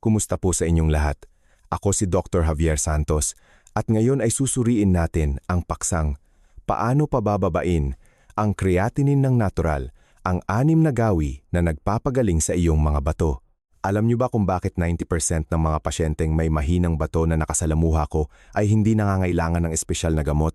Kumusta po sa inyong lahat? Ako si Dr. Javier Santos at ngayon ay susuriin natin ang paksang paano pabababain ang creatinine ng natural, ang 6 na gawi na nagpapagaling sa iyong mga bato. Alam niyo ba kung bakit 90% ng mga pasyenteng may mahinang bato na nakasalamuha ko ay hindi nangangailangan ng espesyal na gamot?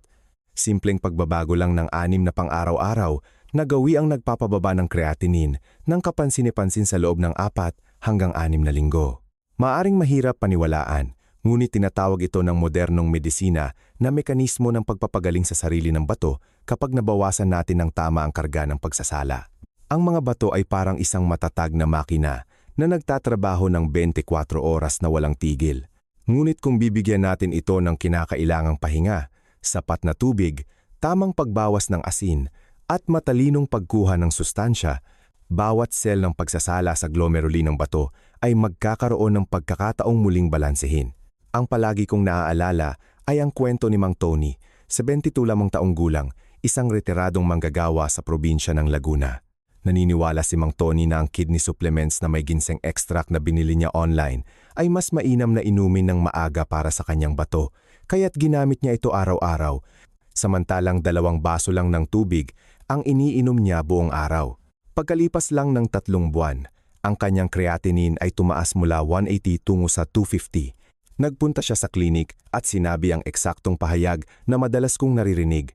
Simpleng pagbabago lang ng 6 na pang-araw-araw na gawi ang nagpapababa ng creatinine ng kapansin-pansin sa loob ng 4 hanggang 6 na linggo. Maaring mahirap paniwalaan, ngunit tinatawag ito ng modernong medisina na mekanismo ng pagpapagaling sa sarili ng bato kapag nabawasan natin ng tama ang karga ng pagsasala. Ang mga bato ay parang isang matatag na makina na nagtatrabaho ng 24 oras na walang tigil. Ngunit kung bibigyan natin ito ng kinakailangang pahinga, sapat na tubig, tamang pagbawas ng asin, at matalinong pagkuha ng sustansya, bawat sel ng pagsasala sa glomeruli ng bato ay magkakaroon ng pagkakataong muling balansehin. Ang palagi kong naaalala ay ang kwento ni Mang Tony, 72 lamang taong gulang, isang retiradong manggagawa sa probinsya ng Laguna. Naniniwala si Mang Tony na ang kidney supplements na may ginseng extract na binili niya online ay mas mainam na inumin ng maaga para sa kanyang bato, kaya't ginamit niya ito araw-araw. Samantalang 2 baso lang ng tubig ang iniinom niya buong araw. Pagkalipas lang ng 3 buwan, ang kanyang creatinine ay tumaas mula 180 tungo sa 250. Nagpunta siya sa klinik at sinabi ang eksaktong pahayag na madalas kong naririnig.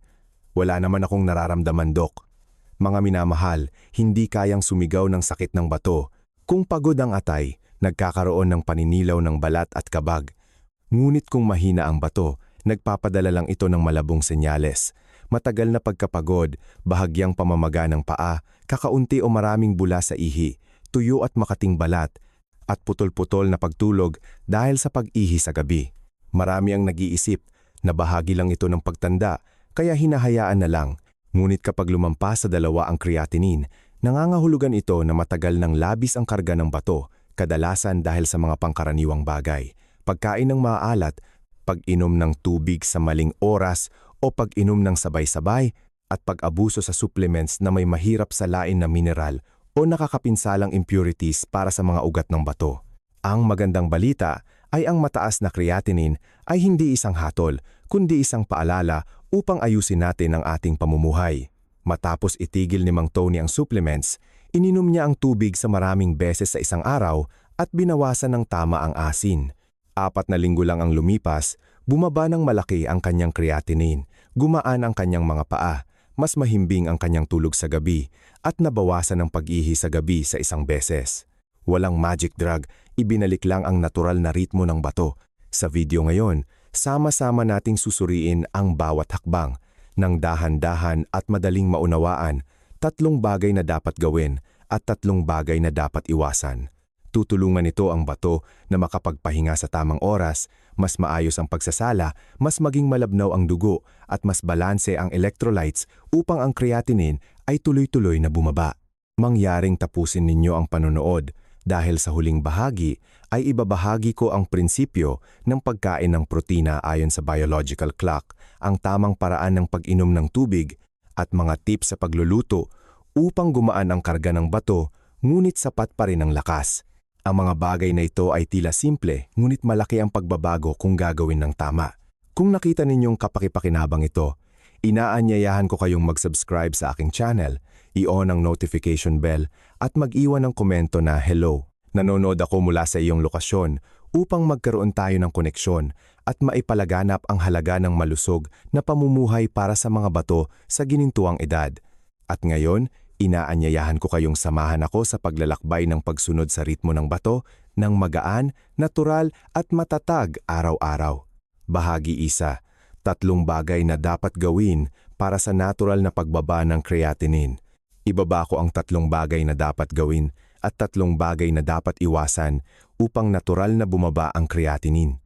Wala naman akong nararamdaman, Dok. Mga minamahal, hindi kayang sumigaw ng sakit ng bato. Kung pagod ang atay, nagkakaroon ng paninilaw ng balat at kabag. Ngunit kung mahina ang bato, nagpapadala lang ito ng malabong senyales. Matagal na pagkapagod, bahagyang pamamaga ng paa, kakaunti o maraming bula sa ihi, tuyo at makating balat, at putol-putol na pagtulog dahil sa pag-ihi sa gabi. Marami ang nag-iisip na bahagi lang ito ng pagtanda, kaya hinahayaan na lang. Ngunit kapag lumampas sa 2 ang creatinine, nangangahulugan ito na matagal ng labis ang karga ng bato, kadalasan dahil sa mga pangkaraniwang bagay. Pagkain ng maaalat, pag-inom ng tubig sa maling oras o pag-inom ng sabay-sabay at pag-abuso sa supplements na may mahirap salain na mineral o nakakapinsalang impurities para sa mga ugat ng bato. Ang magandang balita ay ang mataas na creatinine ay hindi isang hatol, kundi isang paalala upang ayusin natin ang ating pamumuhay. Matapos itigil ni Mang Tony ang supplements, ininom niya ang tubig sa maraming beses sa isang araw at binawasan ng tama ang asin. 4 na linggo lang ang lumipas, bumaba ng malaki ang kanyang creatinine, gumaan ang kanyang mga paa, mas mahimbing ang kanyang tulog sa gabi, at nabawasan ang pag-ihi sa gabi sa isang beses. Walang magic drug, ibinalik lang ang natural na ritmo ng bato. Sa video ngayon, sama-sama nating susuriin ang bawat hakbang, ng dahan-dahan at madaling maunawaan, 3 bagay na dapat gawin at 3 bagay na dapat iwasan. Tutulungan nito ang bato na makapagpahinga sa tamang oras, mas maayos ang pagsasala, mas maging malabnaw ang dugo, at mas balanse ang electrolytes upang ang creatinine ay tuloy-tuloy na bumaba. Mangyaring tapusin ninyo ang panonood dahil sa huling bahagi ay ibabahagi ko ang prinsipyo ng pagkain ng protina ayon sa biological clock, ang tamang paraan ng pag-inom ng tubig, at mga tips sa pagluluto upang gumaan ang karga ng bato ngunit sapat pa rin ang lakas. Ang mga bagay na ito ay tila simple, ngunit malaki ang pagbabago kung gagawin ng tama. Kung nakita ninyong kapakipakinabang ito, inaanyayahan ko kayong mag-subscribe sa aking channel, i-on ang notification bell, at mag-iwan ng komento na hello. Nanonood ako mula sa iyong lokasyon upang magkaroon tayo ng koneksyon at maipalaganap ang halaga ng malusog na pamumuhay para sa mga bato sa ginintuang edad. At ngayon, inaanyayahan ko kayong samahan ako sa paglalakbay ng pagsunod sa ritmo ng bato ng magaan, natural at matatag araw-araw. Bahagi 1. 3 bagay na dapat gawin para sa natural na pagbaba ng creatinine. Ibaba ko ang 3 bagay na dapat gawin at 3 bagay na dapat iwasan upang natural na bumaba ang creatinine.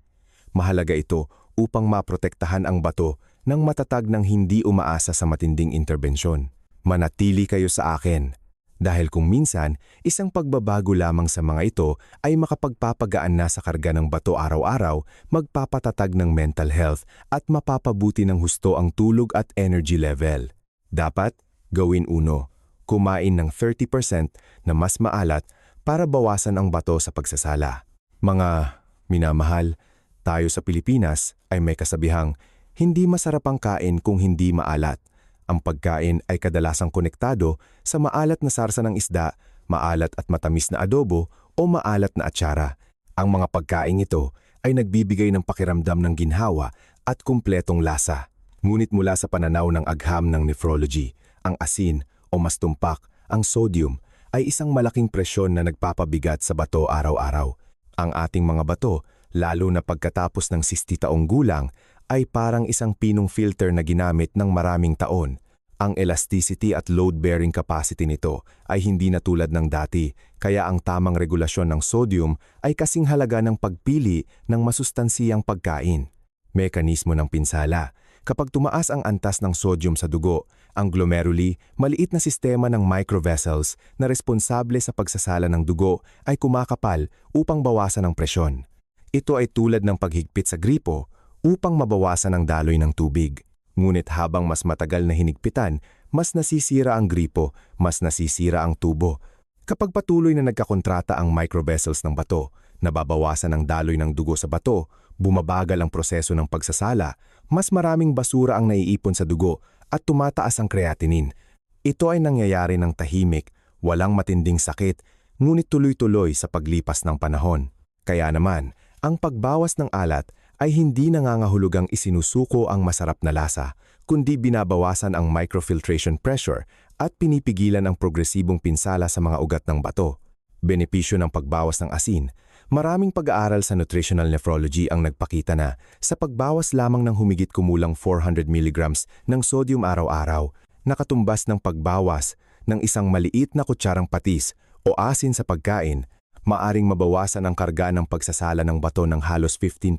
Mahalaga ito upang maprotektahan ang bato ng matatag ng hindi umaasa sa matinding interbensyon. Manatili kayo sa akin, dahil kung minsan, isang pagbabago lamang sa mga ito ay makapagpapagaan na sa karga ng bato araw-araw, magpapatatag ng mental health at mapapabuti ng husto ang tulog at energy level. Dapat, gawin 1. Kumain ng 30% na mas maalat para bawasan ang bato sa pagsasala. Mga minamahal, tayo sa Pilipinas ay may kasabihang, hindi masarap ang kain kung hindi maalat. Ang pagkain ay kadalasang konektado sa maalat na sarsa ng isda, maalat at matamis na adobo o maalat na atsara. Ang mga pagkain ito ay nagbibigay ng pakiramdam ng ginhawa at kumpletong lasa. Ngunit mula sa pananaw ng agham ng nephrology, ang asin o mas tumpak, ang sodium, ay isang malaking presyon na nagpapabigat sa bato araw-araw. Ang ating mga bato, lalo na pagkatapos ng 60 taong gulang, ay parang isang pinong filter na ginamit ng maraming taon. Ang elasticity at load-bearing capacity nito ay hindi na tulad ng dati, kaya ang tamang regulasyon ng sodium ay kasing halaga ng pagpili ng masustansiyang pagkain. Mekanismo ng pinsala. Kapag tumaas ang antas ng sodium sa dugo, ang glomeruli, maliit na sistema ng microvessels na responsable sa pagsasala ng dugo ay kumakapal upang bawasan ang presyon. Ito ay tulad ng paghigpit sa gripo upang mabawasan ang daloy ng tubig. Ngunit habang mas matagal na hinigpitan, mas nasisira ang gripo, mas nasisira ang tubo. Kapag patuloy na nagkakontrata ang microvessels ng bato, nababawasan ang daloy ng dugo sa bato, bumabagal ang proseso ng pagsasala, mas maraming basura ang naiipon sa dugo at tumataas ang creatinine. Ito ay nangyayari ng tahimik, walang matinding sakit, ngunit tuloy-tuloy sa paglipas ng panahon. Kaya naman, ang pagbawas ng alat ay hindi nangangahulugang isinusuko ang masarap na lasa, kundi binabawasan ang microfiltration pressure at pinipigilan ang progresibong pinsala sa mga ugat ng bato. Benepisyo ng pagbawas ng asin. Maraming pag-aaral sa nutritional nephrology ang nagpakita na sa pagbawas lamang ng humigit kumulang 400 mg ng sodium araw-araw, nakatumbas ng pagbawas ng isang maliit na kutsarang patis o asin sa pagkain, maaring mabawasan ang karga ng pagsasala ng bato ng halos 15%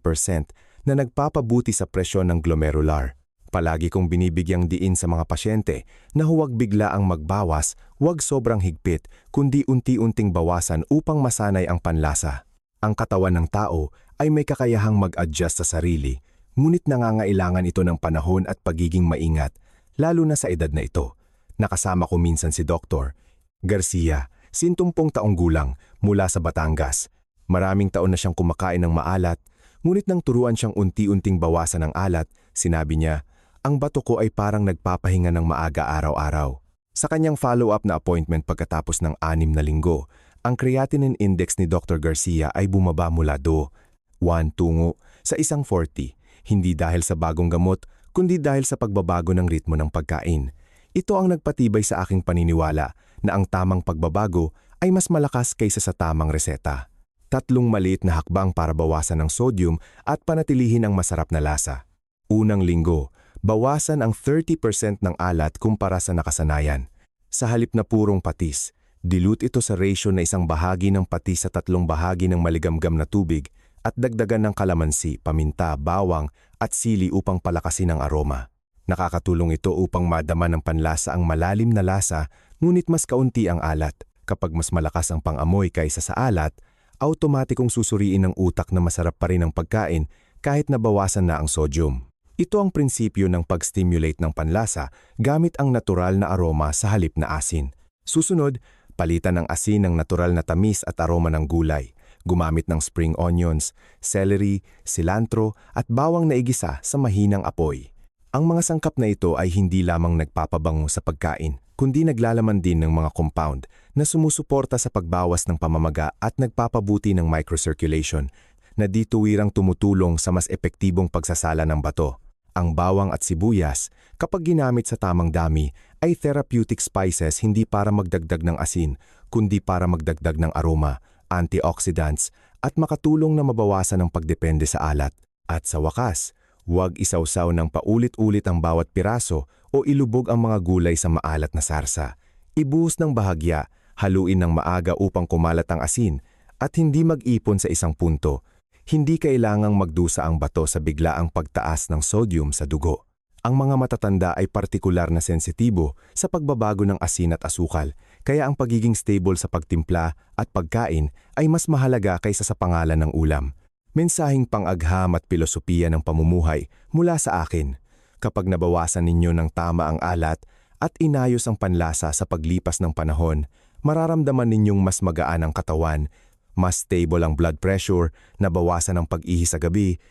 na nagpapabuti sa presyon ng glomerular. Palagi kong binibigyang diin sa mga pasyente na huwag bigla ang magbawas, huwag sobrang higpit, kundi unti-unting bawasan upang masanay ang panlasa. Ang katawan ng tao ay may kakayahang mag-adjust sa sarili, ngunit nangangailangan ito ng panahon at pagiging maingat, lalo na sa edad na ito. Nakasama ko minsan si Dr. Garcia, 70 taong gulang, mula sa Batangas. Maraming taon na siyang kumakain ng maalat, ngunit nang turuan siyang unti-unting bawasan ang alat, sinabi niya, ang bato ko ay parang nagpapahinga ng maaga araw-araw. Sa kanyang follow-up na appointment pagkatapos ng 6 na linggo, ang creatinine index ni Dr. Garcia ay bumaba mula 1 tungo sa 140, hindi dahil sa bagong gamot, kundi dahil sa pagbabago ng ritmo ng pagkain. Ito ang nagpatibay sa aking paniniwala na ang tamang pagbabago ay mas malakas kaysa sa tamang reseta. 3 maliit na hakbang para bawasan ang sodium at panatilihin ang masarap na lasa. Unang linggo, bawasan ang 30% ng alat kumpara sa nakasanayan. Sa halip na purong patis, dilute ito sa ratio na 1 bahagi ng patis sa 3 bahagi ng maligamgam na tubig at dagdagan ng kalamansi, paminta, bawang at sili upang palakasin ang aroma. Nakakatulong ito upang madama ng panlasa ang malalim na lasa, ngunit mas kaunti ang alat. Kapag mas malakas ang pangamoy kaysa sa alat, automatikong susuriin ng utak na masarap pa rin ang pagkain kahit nabawasan na ang sodium. Ito ang prinsipyo ng pag-stimulate ng panlasa gamit ang natural na aroma sa halip na asin. Susunod, palitan ng asin ng natural na tamis at aroma ng gulay. Gumamit ng spring onions, celery, cilantro at bawang na igisa sa mahinang apoy. Ang mga sangkap na ito ay hindi lamang nagpapabango sa pagkain, kundi naglalaman din ng mga compound na sumusuporta sa pagbawas ng pamamaga at nagpapabuti ng microcirculation na di tuwirang tumutulong sa mas epektibong pagsasala ng bato. Ang bawang at sibuyas, kapag ginamit sa tamang dami, ay therapeutic spices hindi para magdagdag ng asin, kundi para magdagdag ng aroma, antioxidants, at makatulong na mabawasan ang pagdepende sa alat. At sa wakas, huwag isawsaw ng paulit-ulit ang bawat piraso o ilubog ang mga gulay sa maalat na sarsa. Ibuhos ng bahagya, haluin ng maaga upang kumalat ang asin, at hindi mag-ipon sa isang punto. Hindi kailangang magdusa ang bato sa biglaang pagtaas ng sodium sa dugo. Ang mga matatanda ay partikular na sensitibo sa pagbabago ng asin at asukal, kaya ang pagiging stable sa pagtimpla at pagkain ay mas mahalaga kaysa sa pangalan ng ulam. Mensaheng pang-agham at pilosopiya ng pamumuhay mula sa akin. Kapag nabawasan ninyo ng tama ang alat at inayos ang panlasa sa paglipas ng panahon, mararamdaman ninyong mas magaan ang katawan, Mas stable ang blood pressure, nabawasan ang pag-ihi sa gabi,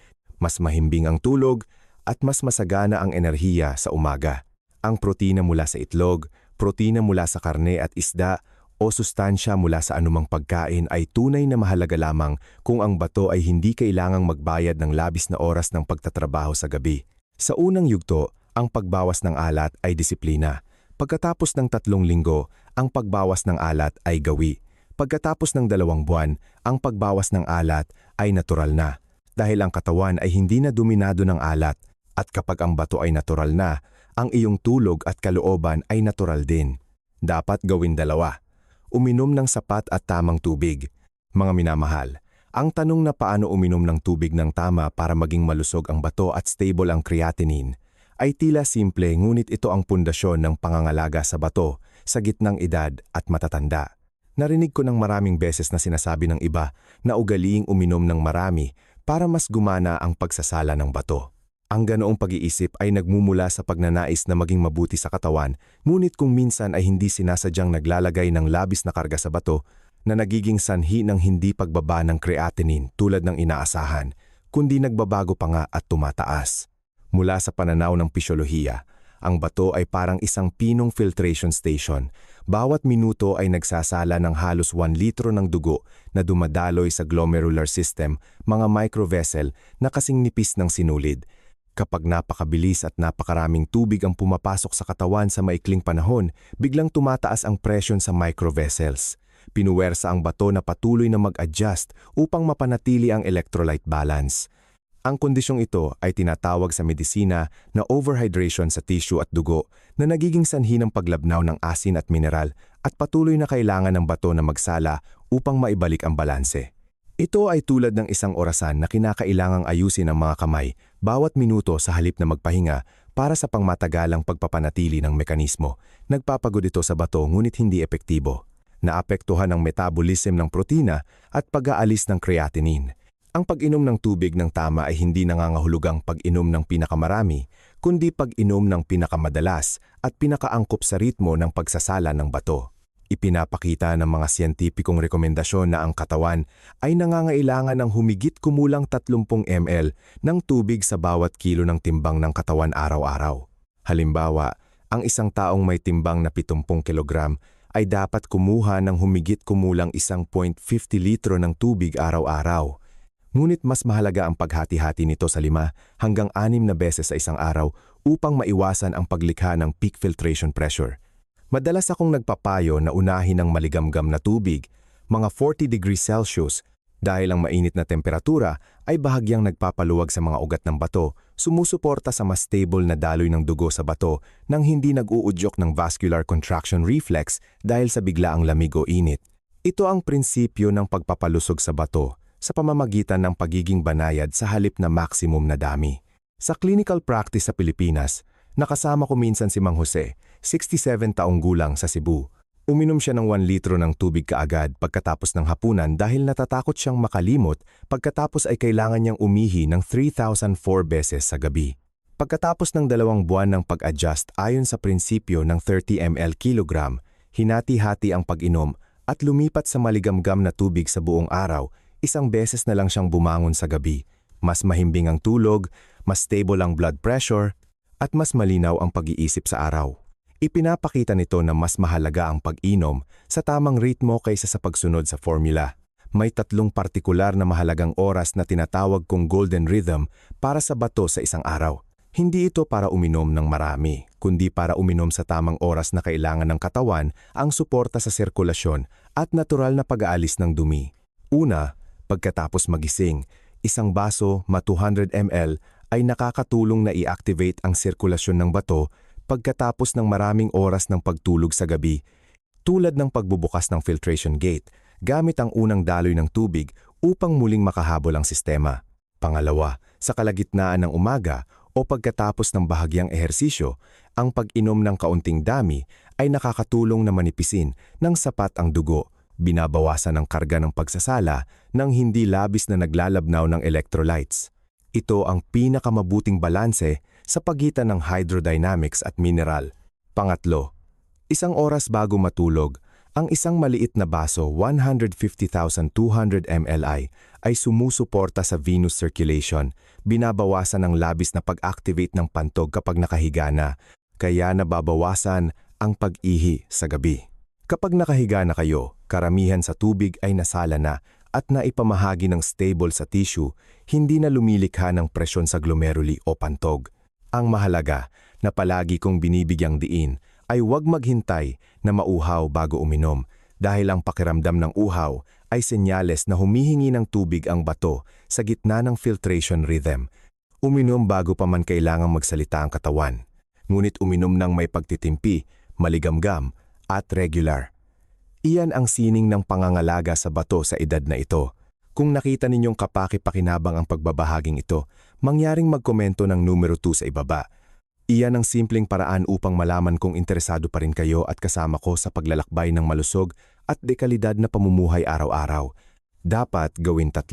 mas mahimbing ang tulog, at mas masagana ang enerhiya sa umaga. Ang protina mula sa itlog, protina mula sa karne at isda, o sustansya mula sa anumang pagkain ay tunay na mahalaga lamang kung ang bato ay hindi kailangang magbayad ng labis na oras ng pagtatrabaho sa gabi. Sa unang yugto, ang pagbawas ng alat ay disiplina. Pagkatapos ng 3 linggo, ang pagbawas ng alat ay gawi. Pagkatapos ng 2 buwan, ang pagbawas ng alat ay natural na. Dahil ang katawan ay hindi na dominado ng alat, at kapag ang bato ay natural na, ang iyong tulog at kalooban ay natural din. Dapat gawin 2. Uminom ng sapat at tamang tubig. Mga minamahal, ang tanong na paano uminom ng tubig ng tama para maging malusog ang bato at stable ang creatinine ay tila simple, ngunit ito ang pundasyon ng pangangalaga sa bato sa gitnang edad at matatanda. Narinig ko ng maraming beses na sinasabi ng iba na ugaliing uminom ng marami para mas gumana ang pagsasala ng bato. Ang ganoong pag-iisip ay nagmumula sa pagnanais na maging mabuti sa katawan, ngunit kung minsan ay hindi sinasadyang naglalagay ng labis na karga sa bato na nagiging sanhi ng hindi pagbaba ng creatinine tulad ng inaasahan, kundi nagbabago pa nga at tumataas. Mula sa pananaw ng pisyolohiya, ang bato ay parang isang pinong filtration station. Bawat minuto ay nagsasala ng halos 1 litro ng dugo na dumadaloy sa glomerular system, mga microvessel na kasing nipis ng sinulid. Kapag napakabilis at napakaraming tubig ang pumapasok sa katawan sa maikling panahon, biglang tumataas ang presyon sa microvessels. Pinuwersa ang bato na patuloy na mag-adjust upang mapanatili ang electrolyte balance. Ang kondisyong ito ay tinatawag sa medisina na overhydration sa tissue at dugo na nagiging sanhi ng paglabnaw ng asin at mineral at patuloy na kailangan ng bato na magsala upang maibalik ang balanse. Ito ay tulad ng isang orasan na kinakailangang ayusin ng mga kamay bawat minuto sa halip na magpahinga para sa pangmatagalang pagpapanatili ng mekanismo. Nagpapagod ito sa bato ngunit hindi epektibo. Naapektuhan ang metabolism ng protina at pag-aalis ng creatinine. Ang pag-inom ng tubig ng tama ay hindi nangangahulugang pag-inom ng pinakamarami, kundi pag-inom ng pinakamadalas at pinakaangkop sa ritmo ng pagsasala ng bato. Ipinapakita ng mga siyentipikong rekomendasyon na ang katawan ay nangangailangan ng humigit kumulang 30 ml ng tubig sa bawat kilo ng timbang ng katawan araw-araw. Halimbawa, ang isang taong may timbang na 70 kilogram ay dapat kumuha ng humigit kumulang 1.50 litro ng tubig araw-araw. Ngunit mas mahalaga ang paghati-hati nito sa 5 hanggang 6 na beses sa isang araw upang maiwasan ang paglikha ng peak filtration pressure. Madalas akong nagpapayo na unahin ng maligamgam na tubig, mga 40 degrees Celsius, dahil ang mainit na temperatura ay bahagyang nagpapaluwag sa mga ugat ng bato, sumusuporta sa mas stable na daloy ng dugo sa bato nang hindi nag-uudyok ng vascular contraction reflex dahil sa biglaang lamig o init. Ito ang prinsipyo ng pagpapalusog sa bato sa pamamagitan ng pagiging banayad sa halip na maximum na dami. Sa clinical practice sa Pilipinas, nakasama ko minsan si Mang Jose, 67 taong gulang sa Cebu. Uminom siya ng 1 litro ng tubig kaagad pagkatapos ng hapunan dahil natatakot siyang makalimot pagkatapos ay kailangan niyang umihi ng 3,004 beses sa gabi. Pagkatapos ng 2 buwan ng pag-adjust ayon sa prinsipyo ng 30 ml kilogram, hinati-hati ang pag-inom at lumipat sa maligamgam na tubig sa buong araw, 1 beses na lang siyang bumangon sa gabi. Mas mahimbing ang tulog, mas stable ang blood pressure, at mas malinaw ang pag-iisip sa araw. Ipinapakita nito na mas mahalaga ang pag-inom sa tamang ritmo kaysa sa pagsunod sa formula. May 3 partikular na mahalagang oras na tinatawag kong golden rhythm para sa bato sa isang araw. Hindi ito para uminom ng marami, kundi para uminom sa tamang oras na kailangan ng katawan ang suporta sa sirkulasyon at natural na pag-aalis ng dumi. Una, pagkatapos magising, 1 baso, 200 ml ay nakakatulong na i-activate ang sirkulasyon ng bato pagkatapos ng maraming oras ng pagtulog sa gabi, tulad ng pagbubukas ng filtration gate, gamit ang unang daloy ng tubig upang muling makahabol ang sistema. Pangalawa, sa kalagitnaan ng umaga o pagkatapos ng bahagyang ehersisyo, ang pag-inom ng kaunting dami ay nakakatulong na manipisin ng sapat ang dugo, binabawasan ang karga ng pagsasala nang hindi labis na naglalabnaw ng electrolytes. Ito ang pinakamabuting balanse sa pagitan ng hydrodynamics at mineral. Pangatlo, 1 oras bago matulog, Ang isang maliit na baso, 150,200 ml ay sumusuporta sa venous circulation, binabawasan ang labis na pag-activate ng pantog kapag nakahiga na, kaya nababawasan ang pag-ihi sa gabi. Kapag nakahiga na kayo, karamihan sa tubig ay nasala na at naipamahagi ng stable sa tissue, hindi na lumilikha ng presyon sa glomeruli o pantog. Ang mahalaga na palagi kong binibigyang diin ay huwag maghintay na mauhaw bago uminom dahil ang pakiramdam ng uhaw ay senyales na humihingi ng tubig ang bato sa gitna ng filtration rhythm. Uminom bago pa man kailangang magsalita ang katawan. Ngunit uminom ng may pagtitimpi, maligamgam at regular. Iyan ang sining ng pangangalaga sa bato sa edad na ito. Kung nakita ninyong kapaki-pakinabang ang pagbabahaging ito, mangyaring magkomento ng numero 2 sa ibaba. Iyan ang simpleng paraan upang malaman kung interesado pa rin kayo at kasama ko sa paglalakbay ng malusog at dekalidad na pamumuhay araw-araw. Dapat gawin 3.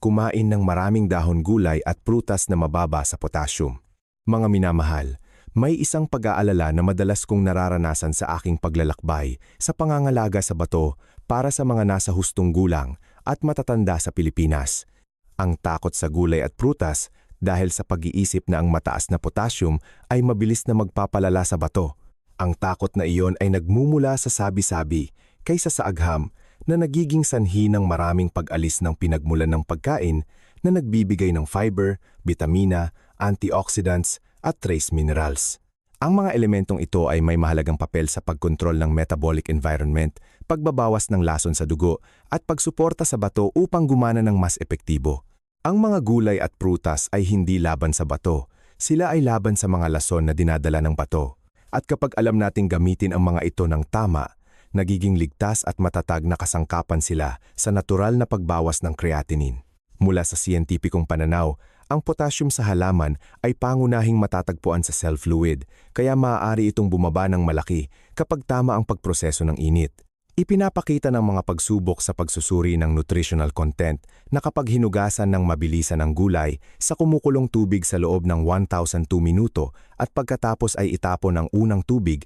Kumain ng maraming dahon gulay at prutas na mababa sa potassium. Mga minamahal, may isang pag-aalala na madalas kong nararanasan sa aking paglalakbay sa pangangalaga sa bato para sa mga nasa hustong gulang at matatanda sa Pilipinas. Ang takot sa gulay at prutas dahil sa pag-iisip na ang mataas na potassium ay mabilis na magpapalala sa bato. Ang takot na iyon ay nagmumula sa sabi-sabi kaysa sa agham na nagiging sanhi ng maraming pag-alis ng pinagmulan ng pagkain na nagbibigay ng fiber, bitamina, antioxidants, at trace minerals. Ang mga elementong ito ay may mahalagang papel sa pagkontrol ng metabolic environment, pagbabawas ng lason sa dugo, at pagsuporta sa bato upang gumana ng mas epektibo. Ang mga gulay at prutas ay hindi laban sa bato, sila ay laban sa mga lason na dinadala ng bato. At kapag alam nating gamitin ang mga ito ng tama, nagiging ligtas at matatag na kasangkapan sila sa natural na pagbawas ng creatinine. Mula sa siyentipikong pananaw, ang potassium sa halaman ay pangunahing matatagpuan sa cell fluid, kaya maaari itong bumaba ng malaki kapag tama ang pagproseso ng init. Ipinapakita ng mga pagsubok sa pagsusuri ng nutritional content na kapag hinugasan ng mabilisan ang gulay sa kumukulong tubig sa loob ng 1,002 minuto at pagkatapos ay itapon ang unang tubig,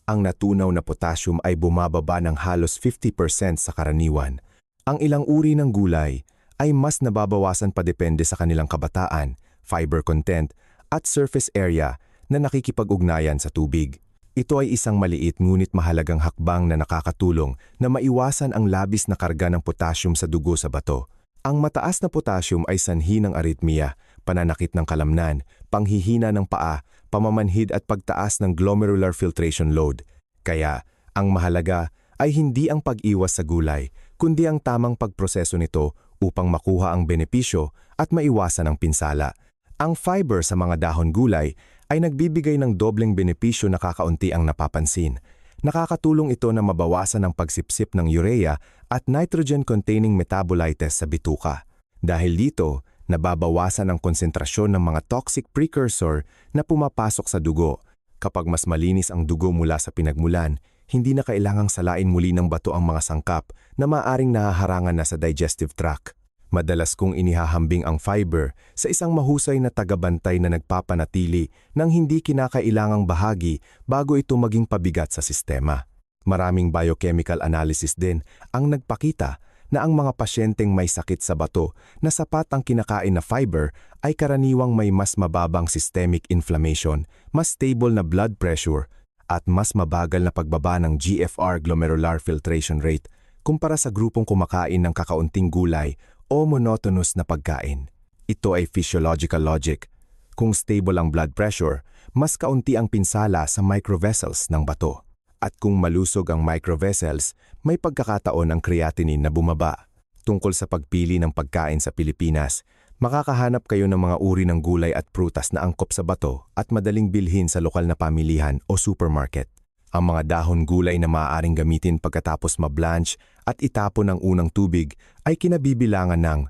ang natunaw na potassium ay bumababa ng halos 50% sa karaniwan. Ang ilang uri ng gulay ay mas nababawasan pa depende sa kanilang kabataan, fiber content, at surface area na nakikipag-ugnayan sa tubig. Ito ay isang maliit ngunit mahalagang hakbang na nakakatulong na maiwasan ang labis na karga ng potassium sa dugo sa bato. Ang mataas na potassium ay sanhi ng arrhythmia, pananakit ng kalamnan, panghihina ng paa, pamamanhid at pagtaas ng glomerular filtration load. Kaya, ang mahalaga ay hindi ang pag-iwas sa gulay, kundi ang tamang pagproseso nito upang makuha ang benepisyo at maiwasan ang pinsala. Ang fiber sa mga dahon gulay ay nagbibigay ng dobleng benepisyo na kakaunti ang napapansin. Nakakatulong ito na mabawasan ang pagsipsip ng urea at nitrogen-containing metabolites sa bituka. Dahil dito, nababawasan ang konsentrasyon ng mga toxic precursor na pumapasok sa dugo. Kapag mas malinis ang dugo mula sa pinagmulan, hindi na kailangang salain muli ng bato ang mga sangkap na maaring nahaharangan na sa digestive tract. Madalas kong inihahambing ang fiber sa isang mahusay na tagabantay na nagpapanatili ng hindi kinakailangang bahagi bago ito maging pabigat sa sistema. Maraming biochemical analysis din ang nagpakita na ang mga pasyenteng may sakit sa bato na sapat ang kinakain na fiber ay karaniwang may mas mababang systemic inflammation, mas stable na blood pressure, at mas mabagal na pagbaba ng GFR glomerular filtration rate kumpara sa grupong kumakain ng kakaunting gulay o monotonous na pagkain. Ito ay physiological logic. Kung stable ang blood pressure, mas kaunti ang pinsala sa microvessels ng bato. At kung malusog ang microvessels, may pagkakataon ang creatinine na bumaba. Tungkol sa pagpili ng pagkain sa Pilipinas, makakahanap kayo ng mga uri ng gulay at prutas na angkop sa bato at madaling bilhin sa lokal na pamilihan o supermarket. Ang mga dahon gulay na maaaring gamitin pagkatapos mablanch at itapon ng unang tubig ay kinabibilangan ng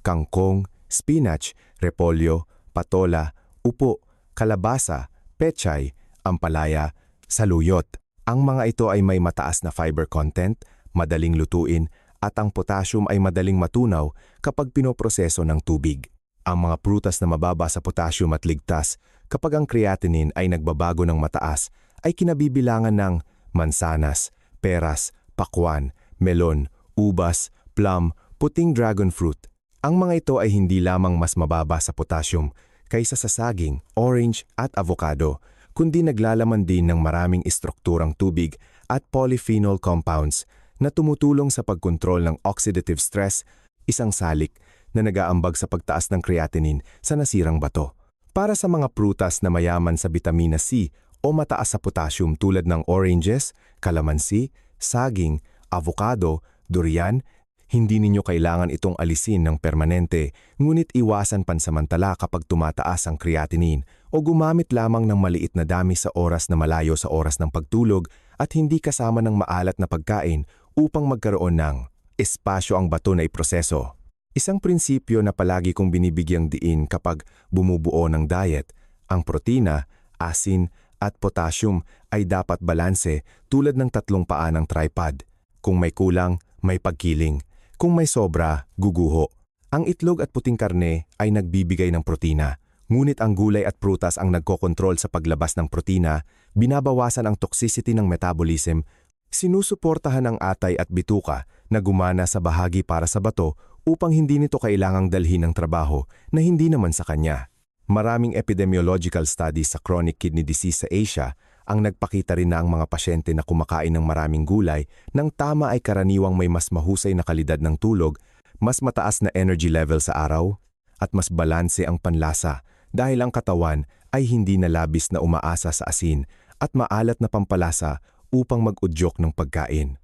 kangkong, spinach, repolyo, patola, upo, kalabasa, pechay, ampalaya, saluyot. Ang mga ito ay may mataas na fiber content, madaling lutuin, at ang potassium ay madaling matunaw kapag pinoproseso ng tubig. Ang mga prutas na mababa sa potassium at ligtas kapag ang creatinine ay nagbabago ng mataas ay kinabibilangan ng mansanas, peras, pakwan, melon, ubas, plum, puting dragon fruit. Ang mga ito ay hindi lamang mas mababa sa potassium kaysa sa saging, orange at avocado, kundi naglalaman din ng maraming istrukturang tubig at polyphenol compounds na tumutulong sa pagkontrol ng oxidative stress, isang salik na nag-aambag sa pagtaas ng creatinine sa nasirang bato. Para sa mga prutas na mayaman sa vitamina C o mataas sa potassium tulad ng oranges, kalamansi, saging, avocado, durian, hindi ninyo kailangan itong alisin ng permanente, ngunit iwasan pansamantala kapag tumataas ang creatinine o gumamit lamang ng maliit na dami sa oras na malayo sa oras ng pagtulog at hindi kasama ng maalat na pagkain upang magkaroon ng espasyo ang bato na iproseso. Isang prinsipyo na palagi kong binibigyang diin kapag bumubuo ng diet, ang protina, asin at potassium ay dapat balanse tulad ng tatlong paa ng tripod. Kung may kulang, may pagkiling. Kung may sobra, guguho. Ang itlog at puting karne ay nagbibigay ng protina, ngunit ang gulay at prutas ang nagkokontrol sa paglabas ng protina, binabawasan ang toxicity ng metabolism, sinusuportahan ang atay at bituka na gumana sa bahagi para sa bato upang hindi nito kailangang dalhin ng trabaho na hindi naman sa kanya. Maraming epidemiological studies sa chronic kidney disease sa Asia ang nagpakita rin na ang mga pasyente na kumakain ng maraming gulay ng tama ay karaniwang may mas mahusay na kalidad ng tulog, mas mataas na energy level sa araw, at mas balanse ang panlasa dahil ang katawan ay hindi na labis na umaasa sa asin at maalat na pampalasa upang mag-udyok ng pagkain.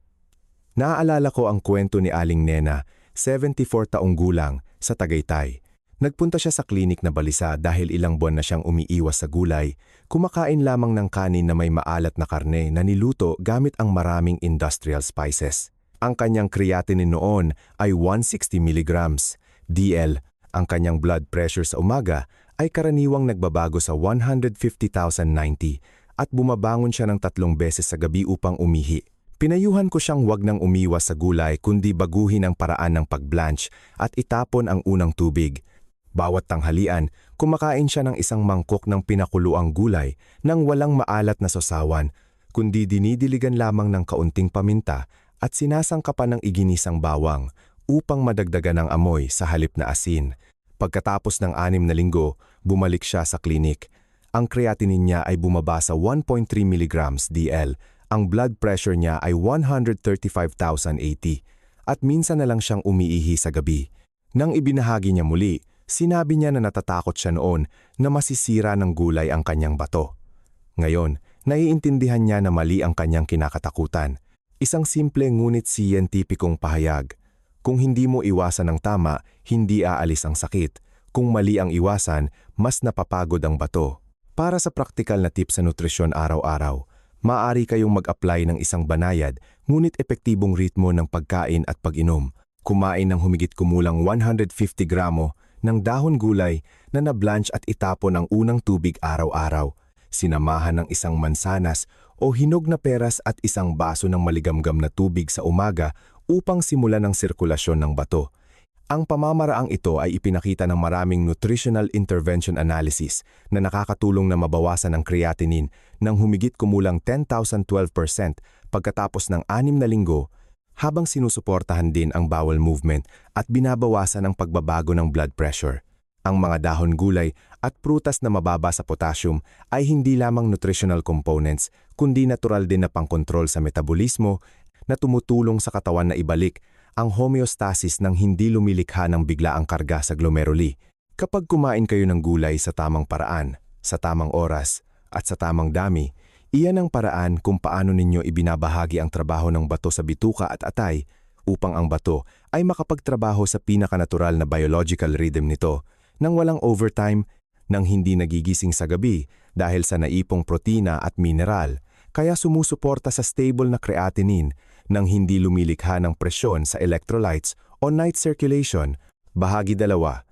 Naaalala ko ang kwento ni Aling Nena, 74 taong gulang, sa Tagaytay. Nagpunta siya sa klinik na balisa dahil ilang buwan na siyang umiiwas sa gulay, kumakain lamang ng kanin na may maalat na karne na niluto gamit ang maraming industrial spices. Ang kanyang creatinine noon ay 160 mg, DL. Ang kanyang blood pressure sa umaga ay karaniwang nagbabago sa 150,090 at bumabangon siya ng 3 beses sa gabi upang umihi. Pinayuhan ko siyang wag nang umiwas sa gulay kundi baguhin ang paraan ng pag-blanch at itapon ang unang tubig. Bawat tanghalian, kumakain siya ng isang mangkok ng pinakuluang gulay nang walang maalat na sausawan, kundi dinidiligan lamang ng kaunting paminta at sinasangkapan ng iginisang bawang upang madagdagan ang amoy sa halip na asin. Pagkatapos ng 6 na linggo, bumalik siya sa klinik. Ang creatinine niya ay bumaba sa 1.3 mg DL, ang blood pressure niya ay 135,080 at minsan na lang siyang umiihi sa gabi. Nang ibinahagi niya muli, sinabi niya na natatakot siya noon na masisira ng gulay ang kanyang bato. Ngayon, naiintindihan niya na mali ang kanyang kinakatakutan. Isang simple ngunit siyentipikong pahayag. Kung hindi mo iwasan ng tama, hindi aalis ang sakit. Kung mali ang iwasan, mas napapagod ang bato. Para sa praktikal na tips sa nutrisyon araw-araw, maaari kayong mag-apply ng isang banayad ngunit epektibong ritmo ng pagkain at pag-inom. Kumain ng humigit kumulang 150 gramo ng dahon gulay na na-blanch at itapon ang unang tubig araw-araw, sinamahan ng isang mansanas o hinog na peras at isang baso ng maligamgam na tubig sa umaga upang simulan ang sirkulasyon ng bato. Ang pamamaraang ito ay ipinakita ng maraming nutritional intervention analysis na nakakatulong na mabawasan ang creatinine ng humigit kumulang 10,012% pagkatapos ng 6 na linggo, habang sinusuportahan din ang bowel movement at binabawasan ang pagbabago ng blood pressure. Ang mga dahon gulay at prutas na mababa sa potassium ay hindi lamang nutritional components kundi natural din na pangkontrol sa metabolismo na tumutulong sa katawan na ibalik ang homeostasis ng hindi lumilikha ng biglaang karga sa glomeruli. Kapag kumain kayo ng gulay sa tamang paraan, sa tamang oras, at sa tamang dami, iyan ang paraan kung paano ninyo ibinabahagi ang trabaho ng bato sa bituka at atay upang ang bato ay makapagtrabaho sa pinakanatural na biological rhythm nito nang walang overtime, nang hindi nagigising sa gabi dahil sa naipong protina at mineral, kaya sumusuporta sa stable na creatinine nang hindi lumilikha ng presyon sa electrolytes o night circulation. Bahagi 2, 3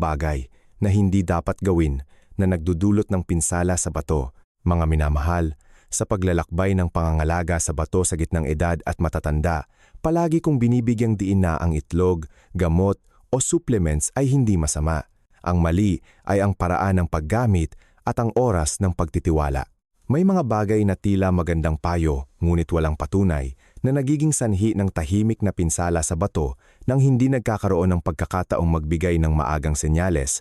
bagay na hindi dapat gawin na nagdudulot ng pinsala sa bato. Mga minamahal, sa paglalakbay ng pangangalaga sa bato sa gitnang edad at matatanda, palagi kong binibigyang diin na ang itlog, gamot o supplements ay hindi masama. Ang mali ay ang paraan ng paggamit at ang oras ng pagtitiwala. May mga bagay na tila magandang payo ngunit walang patunay na nagiging sanhi ng tahimik na pinsala sa bato nang hindi nagkakaroon ng pagkakataong magbigay ng maagang senyales.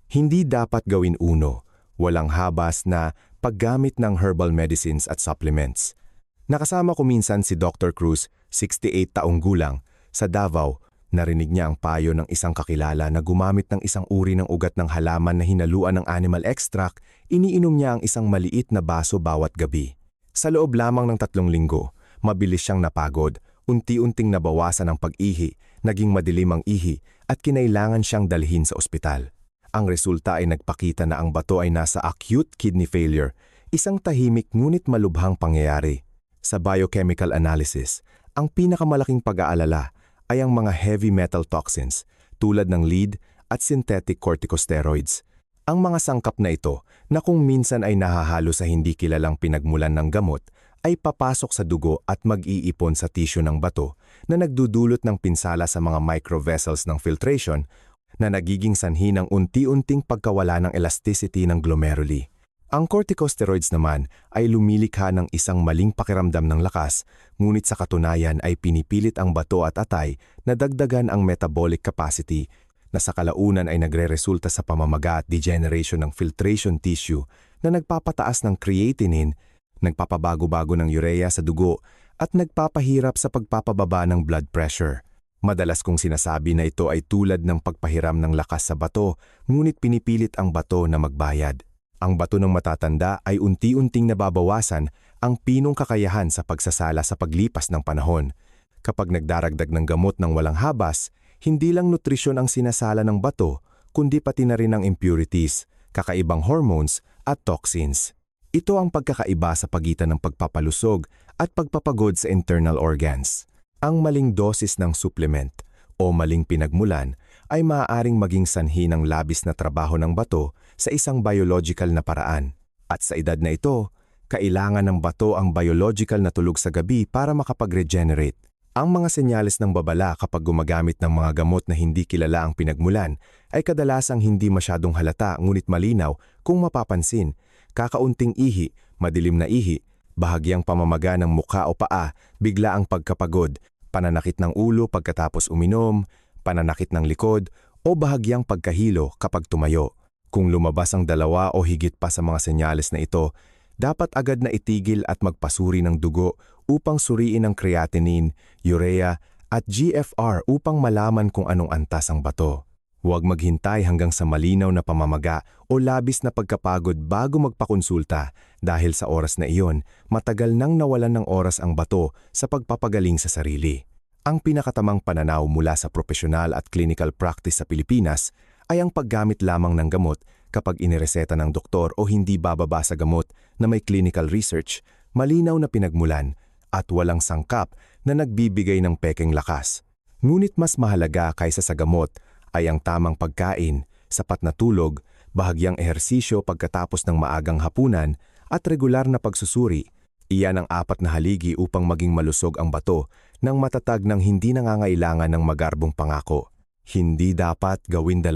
Hindi dapat gawin uno, walang habas na paggamit ng herbal medicines at supplements. Nakasama ko minsan si Dr. Cruz, 68 taong gulang, sa Davao. Narinig niya ang payo ng isang kakilala na gumamit ng isang uri ng ugat ng halaman na hinaluan ng animal extract, iniinom niya ang isang maliit na baso bawat gabi. Sa loob lamang ng 3 linggo, mabilis siyang napagod, unti-unting nabawasan ang pag-ihi, naging madilim ang ihi, at kinailangan siyang dalhin sa ospital. Ang resulta ay nagpakita na ang bato ay nasa acute kidney failure, isang tahimik ngunit malubhang pangyayari. Sa biochemical analysis, ang pinakamalaking pag-aalala ay ang mga heavy metal toxins tulad ng lead at synthetic corticosteroids. Ang mga sangkap na ito, na kung minsan ay nahahalo sa hindi kilalang pinagmulan ng gamot, ay papasok sa dugo at mag-iipon sa tissue ng bato na nagdudulot ng pinsala sa mga microvessels ng filtration na nagiging sanhi ng unti-unting pagkawala ng elasticity ng glomeruli. Ang corticosteroids naman ay lumilikha ng isang maling pakiramdam ng lakas, ngunit sa katunayan ay pinipilit ang bato at atay na dagdagan ang metabolic capacity na sa kalaunan ay nagreresulta sa pamamaga at degeneration ng filtration tissue na nagpapataas ng creatinine, nagpapabago-bago ng urea sa dugo at nagpapahirap sa pagpapababa ng blood pressure. Madalas kong sinasabi na ito ay tulad ng pagpahiram ng lakas sa bato, ngunit pinipilit ang bato na magbayad. Ang bato ng matatanda ay unti-unting nababawasan ang pinong kakayahan sa pagsasala sa paglipas ng panahon. Kapag nagdaragdag ng gamot ng walang habas, hindi lang nutrisyon ang sinasala ng bato, kundi pati na rin ang impurities, kakaibang hormones at toxins. Ito ang pagkakaiba sa pagitan ng pagpapalusog at pagpapagod sa internal organs. Ang maling dosis ng supplement o maling pinagmulan ay maaaring maging sanhi ng labis na trabaho ng bato sa isang biological na paraan. At sa edad na ito, kailangan ng bato ang biological na tulog sa gabi para makapag-regenerate. Ang mga senyales ng babala kapag gumagamit ng mga gamot na hindi kilala ang pinagmulan ay kadalasang hindi masyadong halata ngunit malinaw kung mapapansin. Kakaunting ihi, madilim na ihi, bahagyang pamamaga ng mukha o paa, bigla ang pagkapagod, pananakit ng ulo pagkatapos uminom, pananakit ng likod, o bahagyang pagkahilo kapag tumayo. Kung lumabas ang 2 o higit pa sa mga senyales na ito, dapat agad na itigil at magpasuri ng dugo upang suriin ang creatinine, urea at GFR upang malaman kung anong antas ang bato. Huwag maghintay hanggang sa malinaw na pamamaga o labis na pagkapagod bago magpakonsulta dahil sa oras na iyon, matagal nang nawalan ng oras ang bato sa pagpapagaling sa sarili. Ang pinakatamang pananaw mula sa profesional at clinical practice sa Pilipinas ay ang paggamit lamang ng gamot kapag inireseta ng doktor o hindi bababa sa gamot na may clinical research, malinaw na pinagmulan, at walang sangkap na nagbibigay ng pekeng lakas. Ngunit mas mahalaga kaysa sa gamot ay ang tamang pagkain, sapat na tulog, bahagyang ehersisyo pagkatapos ng maagang hapunan, at regular na pagsusuri. Iyan ang 4 na haligi upang maging malusog ang bato ng matatag ng hindi nangangailangan ng magarbong pangako. Hindi dapat gawin 2,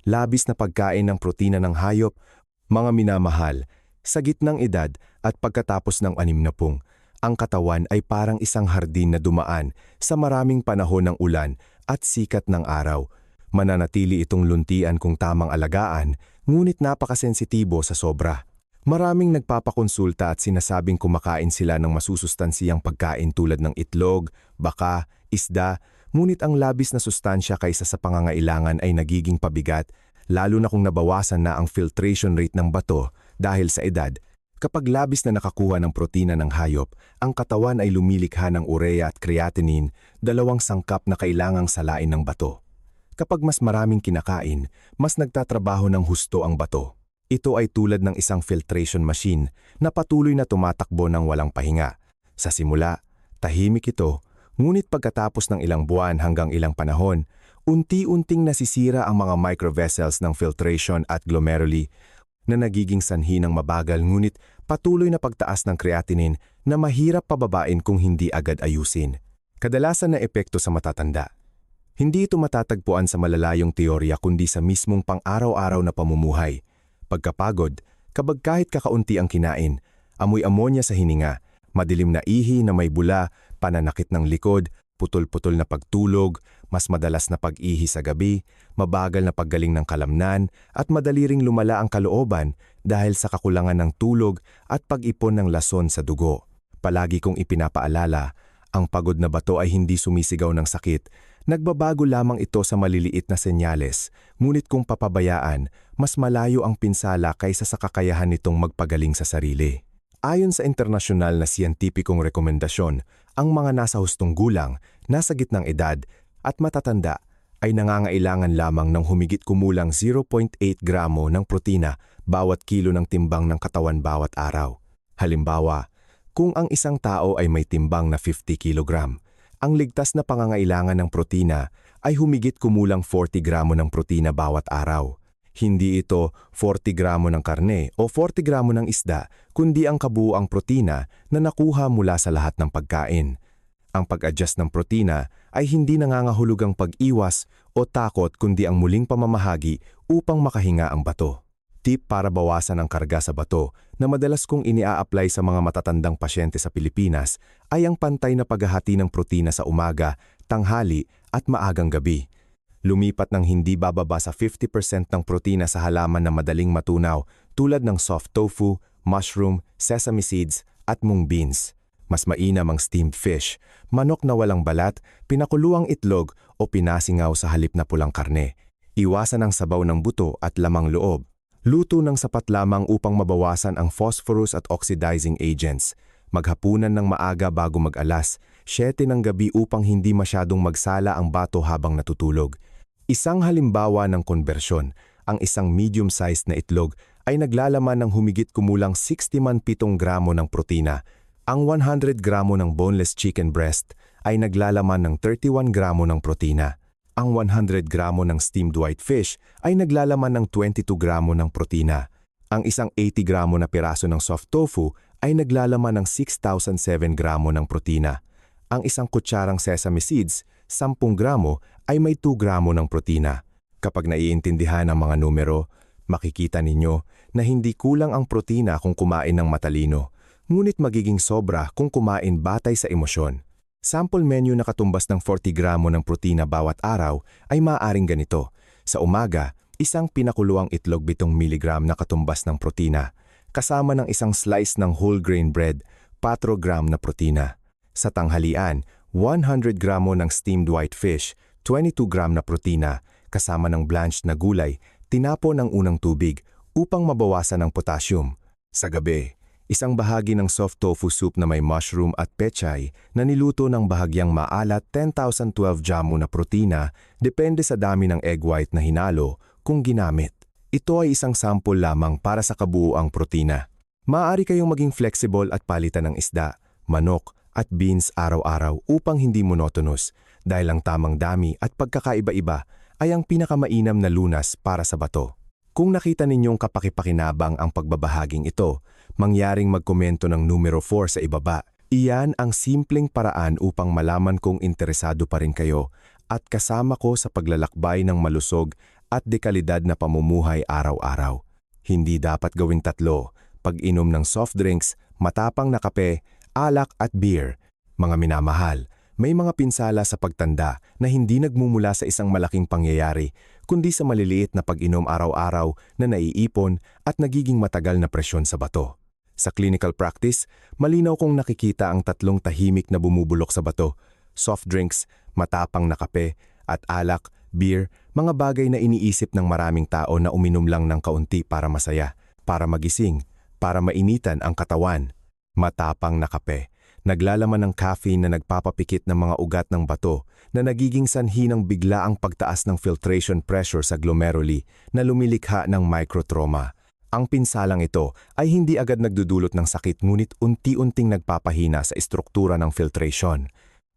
labis na pagkain ng protina ng hayop, mga minamahal, sa gitnang edad at pagkatapos ng 60, ang katawan ay parang isang hardin na dumaan sa maraming panahon ng ulan at sikat ng araw. Mananatili itong luntian kung tamang alagaan, ngunit napakasensitibo sa sobra. Maraming nagpapakonsulta at sinasabing kumakain sila ng masusustansiyang pagkain tulad ng itlog, baka, isda, ngunit ang labis na sustansya kaysa sa pangangailangan ay nagiging pabigat, lalo na kung nabawasan na ang filtration rate ng bato dahil sa edad. Kapag labis na nakakuha ng protina ng hayop, ang katawan ay lumilikha ng urea at creatinine, 2 sangkap na kailangang salain ng bato. Kapag mas maraming kinakain, mas nagtatrabaho ng husto ang bato. Ito ay tulad ng isang filtration machine na patuloy na tumatakbo ng walang pahinga. Sa simula, tahimik ito, ngunit pagkatapos ng ilang buwan hanggang ilang panahon, unti-unting nasisira ang mga microvessels ng filtration at glomeruli na nagiging sanhi ng mabagal ngunit patuloy na pagtaas ng creatinine na mahirap pababain kung hindi agad ayusin. Kadalasan na epekto sa matatanda. Hindi ito matatagpuan sa malalayong teorya kundi sa mismong pang-araw-araw na pamumuhay. Pagkapagod, kahit kakaunti ang kinain, amoy amonya sa hininga, madilim na ihi na may bula, pananakit ng likod, putol-putol na pagtulog, mas madalas na pag-ihi sa gabi, mabagal na paggaling ng kalamnan, at madali ring lumala ang kalooban dahil sa kakulangan ng tulog at pag-ipon ng lason sa dugo. Palagi kong ipinapaalala, ang pagod na bato ay hindi sumisigaw ng sakit. Nagbabago lamang ito sa maliliit na senyales, ngunit kung papabayaan, mas malayo ang pinsala kaysa sa kakayahan nitong magpagaling sa sarili. Ayon sa internasyonal na siyentipikong rekomendasyon, ang mga nasa hustong gulang, nasa gitnang edad, at matatanda ay nangangailangan lamang ng humigit kumulang 0.8 gramo ng protina bawat kilo ng timbang ng katawan bawat araw. Halimbawa, kung ang isang tao ay may timbang na 50 kilogram, ang ligtas na pangangailangan ng protina ay humigit kumulang 40 gramo ng protina bawat araw. Hindi ito 40 gramo ng karne o 40 gramo ng isda, kundi ang kabuuang protina na nakuha mula sa lahat ng pagkain. Ang pag-adjust ng protina ay hindi nangangahulugang pag-iwas o takot kundi ang muling pamamahagi upang makahinga ang bato. Tip para bawasan ang karga sa bato na madalas kong ini-a-apply sa mga matatandang pasyente sa Pilipinas ay ang pantay na paghahati ng protina sa umaga, tanghali at maagang gabi. Lumipat ng hindi bababa sa 50% ng protina sa halaman na madaling matunaw tulad ng soft tofu, mushroom, sesame seeds at mung beans. Mas mainam ang steamed fish, manok na walang balat, pinakuluang itlog o pinasingaw sa halip na pulang karne. Iwasan ang sabaw ng buto at lamang loob. Luto ng sapat lamang upang mabawasan ang phosphorus at oxidizing agents. Maghapunan ng maaga bago mag-alas, 7 ng gabi upang hindi masyadong magsala ang bato habang natutulog. Isang halimbawa ng konbersyon, ang isang medium-sized na itlog ay naglalaman ng humigit kumulang 67 gramo ng protina. Ang 100 gramo ng boneless chicken breast ay naglalaman ng 31 gramo ng protina. Ang 100 gramo ng steamed white fish ay naglalaman ng 22 gramo ng protina. Ang isang 80 gramo na piraso ng soft tofu ay naglalaman ng 6,007 gramo ng protina. Ang isang kutsarang sesame seeds, 10 gramo, ay may 2 gramo ng protina. Kapag naiintindihan ang mga numero, makikita ninyo na hindi kulang ang protina kung kumain ng matalino, ngunit magiging sobra kung kumain batay sa emosyon. Sample menu na katumbas ng 40 gramo ng protina bawat araw ay maaaring ganito. Sa umaga, isang pinakuluang itlog 7 mg na katumbas ng protina, kasama ng isang slice ng whole grain bread, 4 gram na protina. Sa tanghalian, 100 gramo ng steamed white fish, 22 gram na protina, kasama ng blanched na gulay, tinapo ng unang tubig upang mabawasan ang potassium. Sa gabi, isang bahagi ng soft tofu soup na may mushroom at pechay na niluto ng bahagyang maalat 10,012 gramo na protina depende sa dami ng egg white na hinalo kung ginamit. Ito ay isang sample lamang para sa kabuuang protina. Maaari kayong maging flexible at palitan ng isda, manok, at beans araw-araw upang hindi monotonous dahil ang tamang dami at pagkakaiba-iba ay ang pinakamainam na lunas para sa bato. Kung nakita ninyong kapakipakinabang ang pagbabahaging ito, mangyaring magkomento ng numero 4 sa ibaba. Iyan ang simpleng paraan upang malaman kung interesado pa rin kayo at kasama ko sa paglalakbay ng malusog at dekalidad na pamumuhay araw-araw. Hindi dapat gawing 3, pag-inom ng soft drinks, matapang na kape, alak at beer. Mga minamahal, may mga pinsala sa pagtanda na hindi nagmumula sa isang malaking pangyayari, kundi sa maliliit na pag-inom araw-araw na naiipon at nagiging matagal na presyon sa bato. Sa clinical practice, malinaw kong nakikita ang 3 tahimik na bumubulok sa bato: soft drinks, matapang na kape, at alak, beer, mga bagay na iniisip ng maraming tao na uminom lang ng kaunti para masaya, para magising, para mainitan ang katawan. Matapang na kape, naglalaman ng caffeine na nagpapapikit ng mga ugat ng bato na nagiging sanhi ng biglaang pagtaas ng filtration pressure sa glomeruli na lumilikha ng microtrauma. Ang pinsalang ito ay hindi agad nagdudulot ng sakit ngunit unti-unting nagpapahina sa istruktura ng filtration.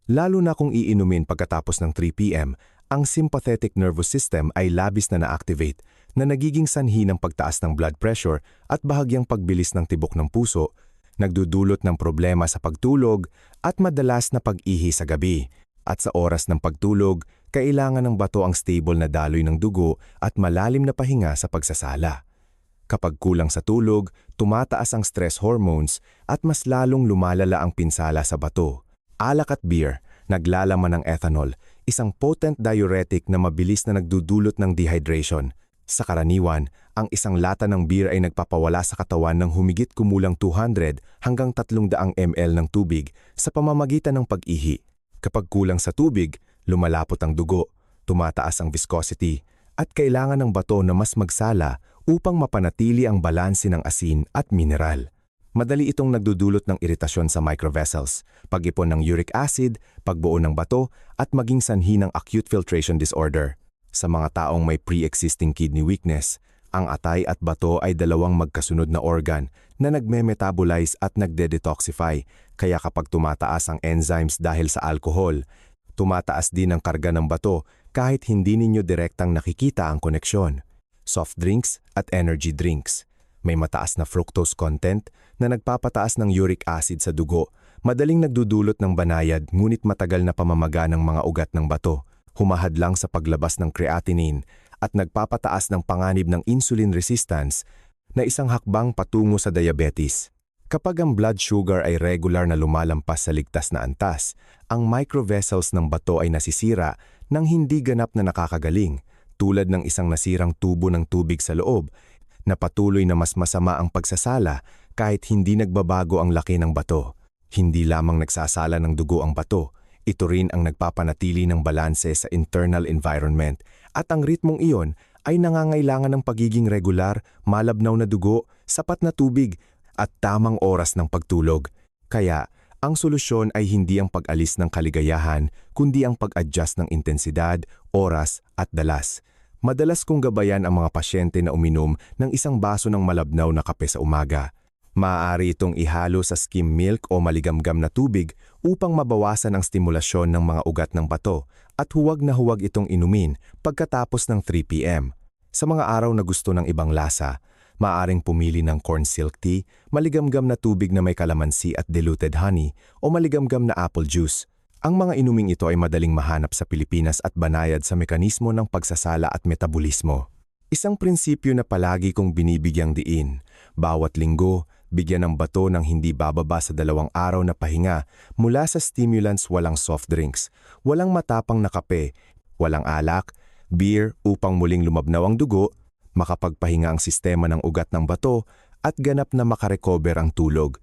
Lalo na kung iinumin pagkatapos ng 3 p.m., ang sympathetic nervous system ay labis na na-activate na nagiging sanhi ng pagtaas ng blood pressure at bahagyang pagbilis ng tibok ng puso, nagdudulot ng problema sa pagtulog at madalas na pag-ihi sa gabi. At sa oras ng pagtulog, kailangan ng bato ang stable na daloy ng dugo at malalim na pahinga sa pagsasala. Kapag kulang sa tulog, tumataas ang stress hormones at mas lalong lumalala ang pinsala sa bato. Alak at beer, naglalaman ng ethanol, isang potent diuretic na mabilis na nagdudulot ng dehydration. Sa karaniwan, ang isang lata ng beer ay nagpapawala sa katawan ng humigit kumulang 200 hanggang 300 ml ng tubig sa pamamagitan ng pag-ihi. Kapag kulang sa tubig, lumalapot ang dugo, tumataas ang viscosity, at kailangan ng bato na mas magsala upang mapanatili ang balanse ng asin at mineral. Madali itong nagdudulot ng iritasyon sa microvessels, pag-ipon ng uric acid, pagbuo ng bato, at maging sanhi ng acute filtration disorder. Sa mga taong may pre-existing kidney weakness, ang atay at bato ay dalawang magkasunod na organ na nagme-metabolize at nagde-detoxify, kaya kapag tumataas ang enzymes dahil sa alcohol, tumataas din ang karga ng bato kahit hindi ninyo direktang nakikita ang koneksyon. Soft drinks at energy drinks. May mataas na fructose content na nagpapataas ng uric acid sa dugo, madaling nagdudulot ng banayad ngunit matagal na pamamaga ng mga ugat ng bato, humahadlang sa paglabas ng creatinine at nagpapataas ng panganib ng insulin resistance na isang hakbang patungo sa diabetes. Kapag ang blood sugar ay regular na lumalampas sa ligtas na antas, ang microvessels ng bato ay nasisira ng hindi ganap na nakakagaling, tulad ng isang nasirang tubo ng tubig sa loob, na patuloy na mas masama ang pagsasala kahit hindi nagbabago ang laki ng bato. Hindi lamang nagsasala ng dugo ang bato, ito rin ang nagpapanatili ng balanse sa internal environment at ang ritmong iyon ay nangangailangan ng pagiging regular, malabnaw na dugo, sapat na tubig at tamang oras ng pagtulog. Kaya, ang solusyon ay hindi ang pag-alis ng kaligayahan kundi ang pag-adjust ng intensidad, oras at dalas. Madalas kong gabayan ang mga pasyente na uminom ng isang baso ng malabnaw na kape sa umaga. Maaari itong ihalo sa skim milk o maligamgam na tubig upang mabawasan ang stimulasyon ng mga ugat ng bato at huwag na huwag itong inumin pagkatapos ng 3 p.m. Sa mga araw na gusto ng ibang lasa, maaaring pumili ng corn silk tea, maligamgam na tubig na may kalamansi at diluted honey o maligamgam na apple juice. Ang mga inuming ito ay madaling mahanap sa Pilipinas at banayad sa mekanismo ng pagsasala at metabolismo. Isang prinsipyo na palagi kong binibigyang diin, bawat linggo, bigyan ng bato ng hindi bababa sa 2 araw na pahinga mula sa stimulants, walang soft drinks, walang matapang na kape, walang alak, beer upang muling lumabnaw ang dugo, makapagpahinga ang sistema ng ugat ng bato at ganap na makarecover ang tulog.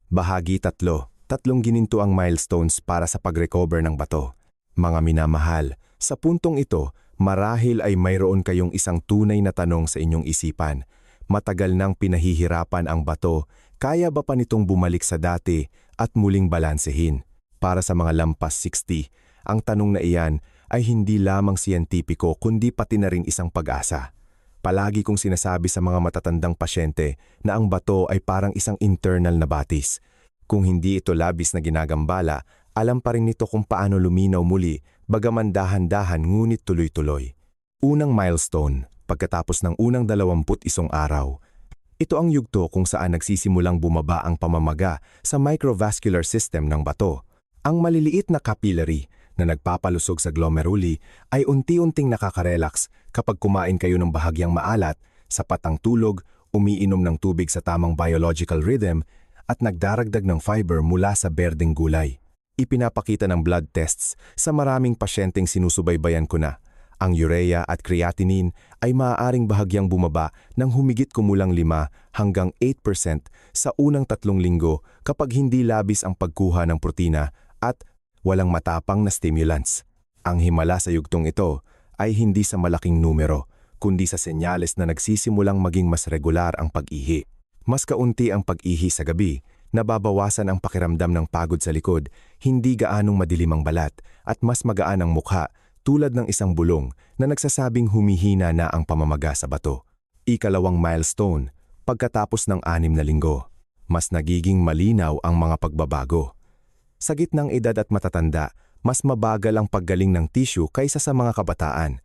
Bahagi 3. 3 gininto ang milestones para sa pag-recover ng bato. Mga minamahal, sa puntong ito, marahil ay mayroon kayong isang tunay na tanong sa inyong isipan. Matagal nang pinahihirapan ang bato, kaya ba pa nitong bumalik sa dati at muling balansehin? Para sa mga lampas 60, ang tanong na iyan ay hindi lamang siyentipiko kundi pati na rin isang pag-asa. Palagi kong sinasabi sa mga matatandang pasyente na ang bato ay parang isang internal na batis. Kung hindi ito labis na ginagambala, alam pa rin nito kung paano luminaw muli, bagaman dahan-dahan ngunit tuloy-tuloy. Unang milestone, pagkatapos ng unang 21 araw. Ito ang yugto kung saan nagsisimulang bumaba ang pamamaga sa microvascular system ng bato. Ang maliliit na capillary na nagpapalusog sa glomeruli ay unti-unting nakaka-relax kapag kumain kayo ng bahagyang maalat, sapat ang tulog, umiinom ng tubig sa tamang biological rhythm, at nagdaragdag ng fiber mula sa berdeng gulay. Ipinapakita ng blood tests sa maraming pasyenteng sinusubaybayan ko na ang urea at creatinine ay maaaring bahagyang bumaba ng humigit kumulang 5 hanggang 8% sa unang 3 linggo kapag hindi labis ang pagkuha ng protina at walang matapang na stimulants. Ang himala sa yugtong ito ay hindi sa malaking numero, kundi sa senyales na nagsisimulang maging mas regular ang pag-ihi. Mas kaunti ang pag-ihi sa gabi, nababawasan ang pakiramdam ng pagod sa likod, hindi gaanong madilim ang balat, at mas magaan ang mukha tulad ng isang bulong na nagsasabing humihina na ang pamamaga sa bato. Ikalawang milestone, pagkatapos ng 6 na linggo, mas nagiging malinaw ang mga pagbabago. Sa gitnang edad at matatanda, mas mabagal ang paggaling ng tissue kaysa sa mga kabataan.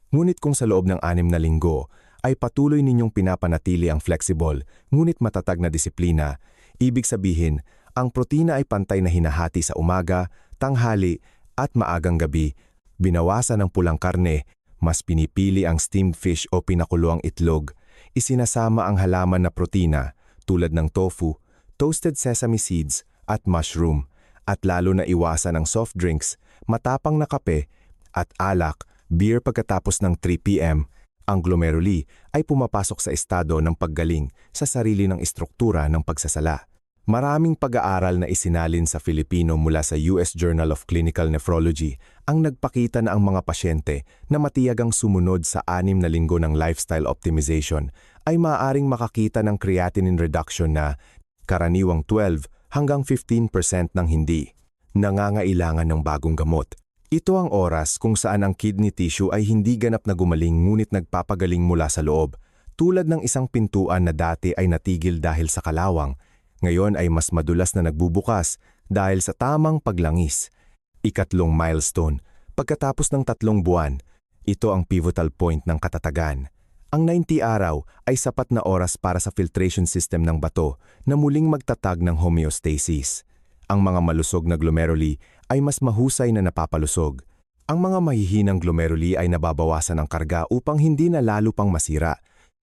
Ngunit kung sa loob ng 6 na linggo ay patuloy ninyong pinapanatili ang flexible ngunit matatag na disiplina, ibig sabihin, ang protina ay pantay na hinahati sa umaga, tanghali at maagang gabi, binawasan ang pulang karne, mas pinipili ang steamed fish o pinakuloang itlog, isinasama ang halaman na protina tulad ng tofu, toasted sesame seeds at mushroom, at lalo na iwasan ang soft drinks, matapang na kape, at alak, beer pagkatapos ng 3 p.m., ang glomeruli ay pumapasok sa estado ng paggaling sa sarili ng istruktura ng pagsasala. Maraming pag-aaral na isinalin sa Filipino mula sa US Journal of Clinical Nephrology ang nagpakita na ang mga pasyente na matiyagang sumunod sa 6 na linggo ng lifestyle optimization ay maaaring makakita ng creatinine reduction na karaniwang 12 hanggang 15% ng hindi nangangailangan ng bagong gamot. Ito ang oras kung saan ang kidney tissue ay hindi ganap na gumaling ngunit nagpapagaling mula sa loob, tulad ng isang pintuan na dati ay natigil dahil sa kalawang, ngayon ay mas madulas na nagbubukas dahil sa tamang paglangis. Ikatlong milestone, pagkatapos ng 3 buwan, ito ang pivotal point ng katatagan. Ang 90 araw ay sapat na oras para sa filtration system ng bato na muling magtatag ng homeostasis. Ang mga malusog na glomeruli ay mas mahusay na napapalusog. Ang mga mahihinang glomeruli ay nababawasan ng karga upang hindi na lalo pang masira.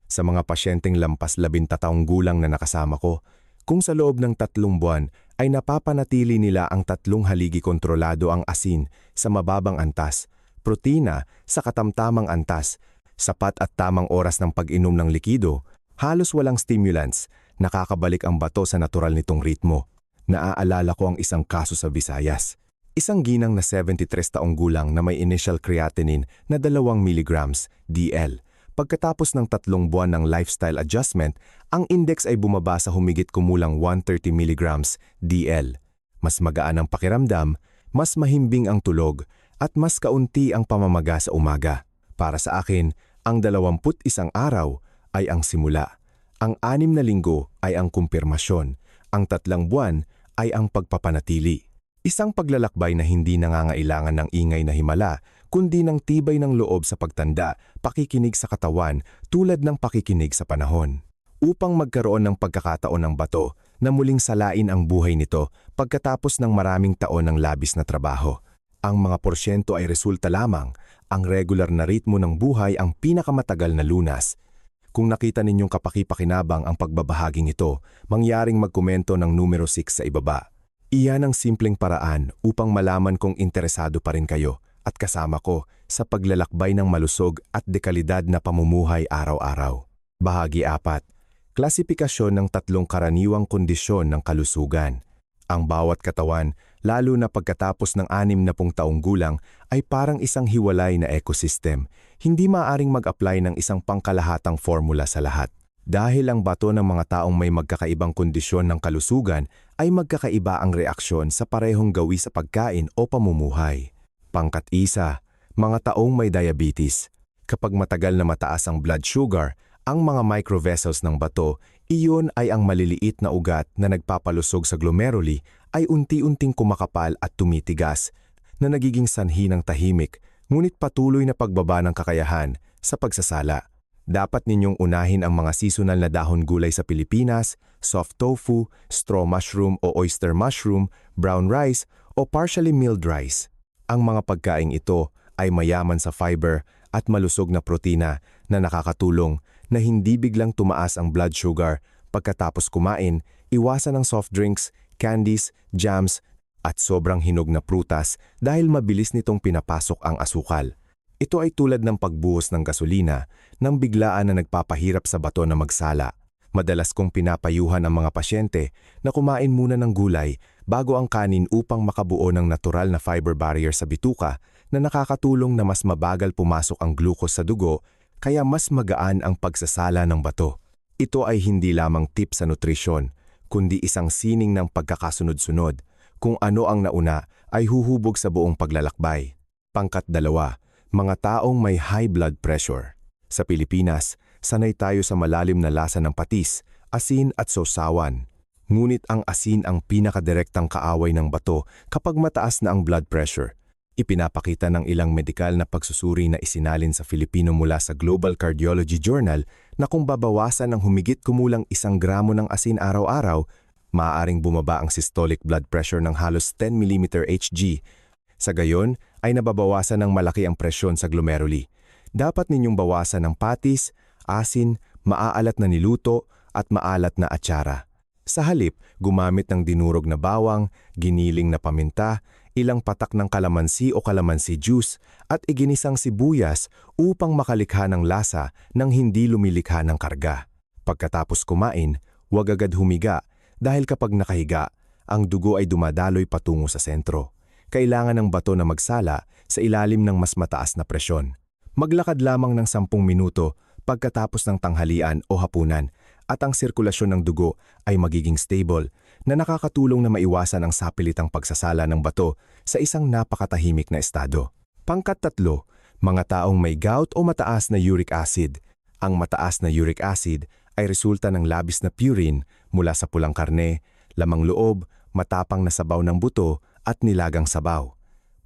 Sa mga pasyenteng lampas 13 taong gulang na nakasama ko, kung sa loob ng 3 buwan ay napapanatili nila ang 3 haligi kontrolado ang asin sa mababang antas, protina sa katamtamang antas, sapat at tamang oras ng pag-inom ng likido, halos walang stimulants, nakakabalik ang bato sa natural nitong ritmo. Naaalala ko ang isang kaso sa Visayas. Isang ginang na 73 taong gulang na may initial creatinine na 2 mg DL. Pagkatapos ng 3 buwan ng lifestyle adjustment, ang index ay bumaba sa humigit kumulang 130 mg DL. Mas magaan ang pakiramdam, mas mahimbing ang tulog, at mas kaunti ang pamamaga sa umaga. Para sa akin, ang 21 araw ay ang simula. Ang 6 na linggo ay ang kumpirmasyon. Ang 3 buwan ay ang pagpapanatili. Isang paglalakbay na hindi nangangailangan ng ingay na himala, kundi ng tibay ng loob sa pagtanda, pakikinig sa katawan tulad ng pakikinig sa panahon. Upang magkaroon ng pagkakataon ng bato na muling salain ang buhay nito pagkatapos ng maraming taon ng labis na trabaho. Ang mga porsyento ay resulta lamang, ang regular na ritmo ng buhay ang pinakamatagal na lunas. Kung nakita ninyong kapaki-pakinabang ang pagbabahaging ito, mangyaring magkomento ng numero 6 sa ibaba. Iyan ang simpleng paraan upang malaman kung interesado pa rin kayo at kasama ko sa paglalakbay ng malusog at dekalidad na pamumuhay araw-araw. Bahagi 4. Klasipikasyon ng 3 karaniwang kondisyon ng kalusugan. Ang bawat katawan, lalo na pagkatapos ng 60 taong gulang, ay parang isang hiwalay na ecosystem. Hindi maaaring mag-apply ng isang pangkalahatang formula sa lahat. Dahil ang bato ng mga taong may magkakaibang kondisyon ng kalusugan ay magkakaiba ang reaksyon sa parehong gawi sa pagkain o pamumuhay. Pangkat 1, mga taong may diabetes. Kapag matagal na mataas ang blood sugar, ang mga microvessels ng bato, iyon ay ang maliliit na ugat na nagpapalusog sa glomeruli ay unti-unting kumakapal at tumitigas na nagiging sanhi ng tahimik ngunit patuloy na pagbaba ng kakayahan sa pagsasala. Dapat ninyong unahin ang mga seasonal na dahon gulay sa Pilipinas, soft tofu, straw mushroom o oyster mushroom, brown rice o partially milled rice. Ang mga pagkaing ito ay mayaman sa fiber at malusog na protina na nakakatulong na hindi biglang tumaas ang blood sugar pagkatapos kumain, iwasan ang soft drinks, candies, jams at sobrang hinog na prutas dahil mabilis nitong pinapasok ang asukal. Ito ay tulad ng pagbuhos ng gasolina nang biglaan na nagpapahirap sa bato na magsala. Madalas kong pinapayuhan ang mga pasyente na kumain muna ng gulay bago ang kanin upang makabuo ng natural na fiber barrier sa bituka na nakakatulong na mas mabagal pumasok ang glucose sa dugo kaya mas magaan ang pagsasala ng bato. Ito ay hindi lamang tip sa nutrisyon, kundi isang sining ng pagkakasunod-sunod. Kung ano ang nauna ay huhubog sa buong paglalakbay. Pangkat 2, mga taong may high blood pressure. Sa Pilipinas, sanay tayo sa malalim na lasa ng patis, asin at sausawan. Ngunit ang asin ang pinakadirektang kaaway ng bato kapag mataas na ang blood pressure. Ipinapakita ng ilang medikal na pagsusuri na isinalin sa Filipino mula sa Global Cardiology Journal na kung babawasan ng humigit kumulang 1 gramo ng asin araw-araw, maaaring bumaba ang systolic blood pressure ng halos 10 mm Hg. Sa gayon, ay nababawasan ng malaki ang presyon sa glomeruli. Dapat ninyong bawasan ng patis, asin, maaalat na niluto at maalat na atsara. Sa halip, gumamit ng dinurog na bawang, giniling na paminta, ilang patak ng kalamansi o kalamansi juice at iginisang sibuyas upang makalikha ng lasa nang hindi lumilikha ng karga. Pagkatapos kumain, huwag agad humiga dahil kapag nakahiga, ang dugo ay dumadaloy patungo sa sentro. Kailangan ng bato na magsala sa ilalim ng mas mataas na presyon. Maglakad lamang ng 10 minuto pagkatapos ng tanghalian o hapunan at ang sirkulasyon ng dugo ay magiging stable na nakakatulong na maiwasan ang sapilitang pagsasala ng bato sa isang napakatahimik na estado. Pangkat-3, mga taong may gout o mataas na uric acid. Ang mataas na uric acid ay resulta ng labis na purine mula sa pulang karne, lamang loob, matapang na sabaw ng buto at nilagang sabaw.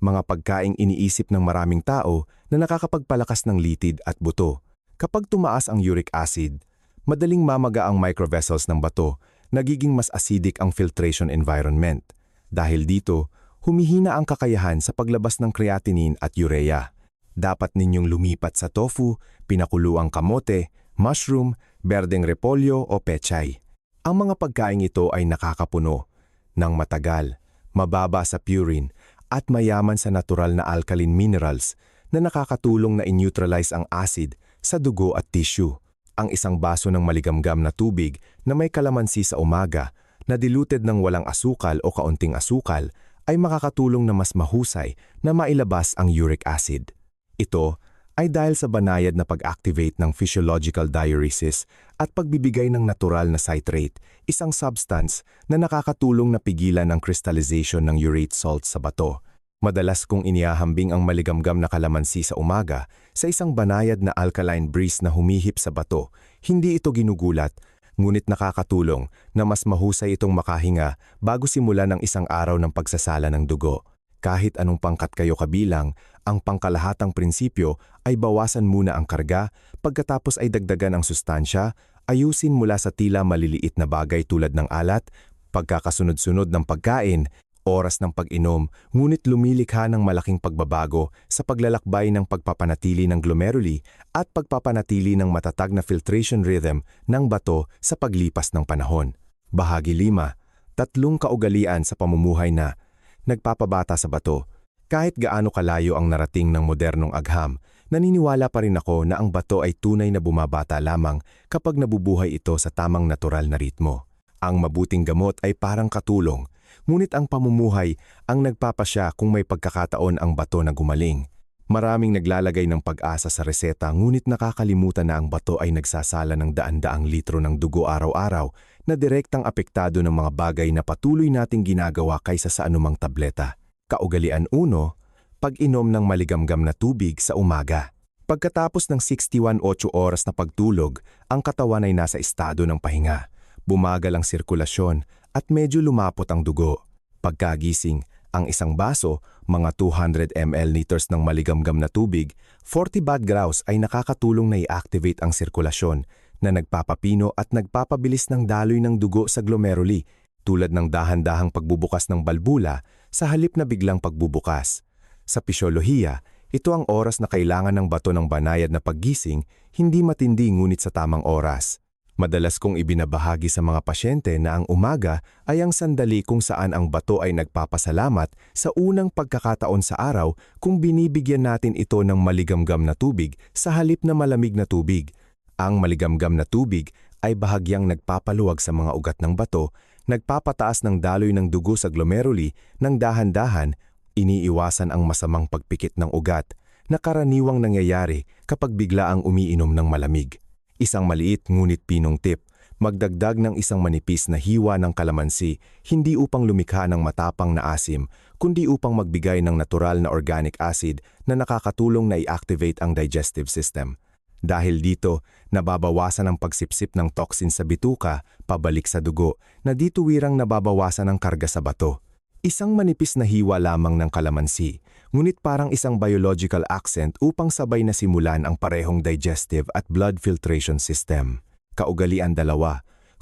Mga pagkaing iniisip ng maraming tao na nakakapagpalakas ng litid at buto. Kapag tumaas ang uric acid, madaling mamaga ang microvessels ng bato, nagiging mas acidic ang filtration environment. Dahil dito, humihina ang kakayahan sa paglabas ng creatinine at urea. Dapat ninyong lumipat sa tofu, pinakuluang kamote, mushroom, berdeng repolyo o pechay. Ang mga pagkaing ito ay nakakapuno ng matagal, mababa sa purine at mayaman sa natural na alkaline minerals na nakakatulong na i-neutralize ang acid sa dugo at tissue. Ang isang baso ng maligamgam na tubig na may kalamansi sa umaga na diluted ng walang asukal o kaunting asukal ay makakatulong na mas mahusay na mailabas ang uric acid. Ito ay dahil sa banayad na pag-activate ng physiological diuresis at pagbibigay ng natural na citrate, isang substance na nakakatulong na pigilan ang crystallization ng urate salt sa bato. Madalas kong inihahambing ang maligamgam na kalamansi sa umaga sa isang banayad na alkaline breeze na humihip sa bato. Hindi ito ginugulat, ngunit nakakatulong na mas mahusay itong makahinga bago simulan ang isang araw ng pagsasala ng dugo. Kahit anong pangkat kayo kabilang, ang pangkalahatang prinsipyo ay bawasan muna ang karga, pagkatapos ay dagdagan ang sustansya, ayusin mula sa tila maliliit na bagay tulad ng alat, pagkakasunod-sunod ng pagkain, oras ng pag-inom, ngunit lumilikha ng malaking pagbabago sa paglalakbay ng pagpapanatili ng glomeruli at pagpapanatili ng matatag na filtration rhythm ng bato sa paglipas ng panahon. Bahagi 5. 3 kaugalian sa pamumuhay na nagpapabata sa bato. Kahit gaano kalayo ang narating ng modernong agham, naniniwala pa rin ako na ang bato ay tunay na bumabata lamang kapag nabubuhay ito sa tamang natural na ritmo. Ang mabuting gamot ay parang katulong, ngunit ang pamumuhay ang nagpapasya kung may pagkakataon ang bato na gumaling. Maraming naglalagay ng pag-asa sa reseta ngunit nakakalimutan na ang bato ay nagsasala ng daan-daang litro ng dugo araw-araw na direktang apektado ng mga bagay na patuloy nating ginagawa kaysa sa anumang tableta. Kaugalian 1, pag-inom ng maligamgam na tubig sa umaga. Pagkatapos ng 61-8 oras na pagtulog, ang katawan ay nasa estado ng pahinga. Bumagal ang sirkulasyon at medyo lumapot ang dugo. Pagkagising, ang isang baso, mga 200 ml liters ng maligamgam na tubig, 40 baht graus ay nakakatulong na i-activate ang sirkulasyon na nagpapapino at nagpapabilis ng daloy ng dugo sa glomeruli tulad ng dahan-dahang pagbubukas ng balbula sa halip na biglang pagbubukas. Sa pisyolohiya, ito ang oras na kailangan ng bato ng banayad na paggising, hindi matindi ngunit sa tamang oras. Madalas kong ibinabahagi sa mga pasyente na ang umaga ay ang sandali kung saan ang bato ay nagpapasalamat sa unang pagkakataon sa araw kung binibigyan natin ito ng maligamgam na tubig sa halip na malamig na tubig. Ang maligamgam na tubig ay bahagyang nagpapaluwag sa mga ugat ng bato, nagpapataas ng daloy ng dugo sa glomeruli ng dahan-dahan, iniiwasan ang masamang pagpikit ng ugat na karaniwang nangyayari kapag bigla ang umiinom ng malamig. Isang maliit ngunit pinong tip, magdagdag ng isang manipis na hiwa ng kalamansi, hindi upang lumikha ng matapang na asim, kundi upang magbigay ng natural na organic acid na nakakatulong na i-activate ang digestive system. Dahil dito, nababawasan ang pagsipsip ng toxin sa bituka, pabalik sa dugo, na dito wirang nababawasan ang karga sa bato. Isang manipis na hiwa lamang ng kalamansi, ngunit parang isang biological accent upang sabay na simulan ang parehong digestive at blood filtration system. Kaugalian 2,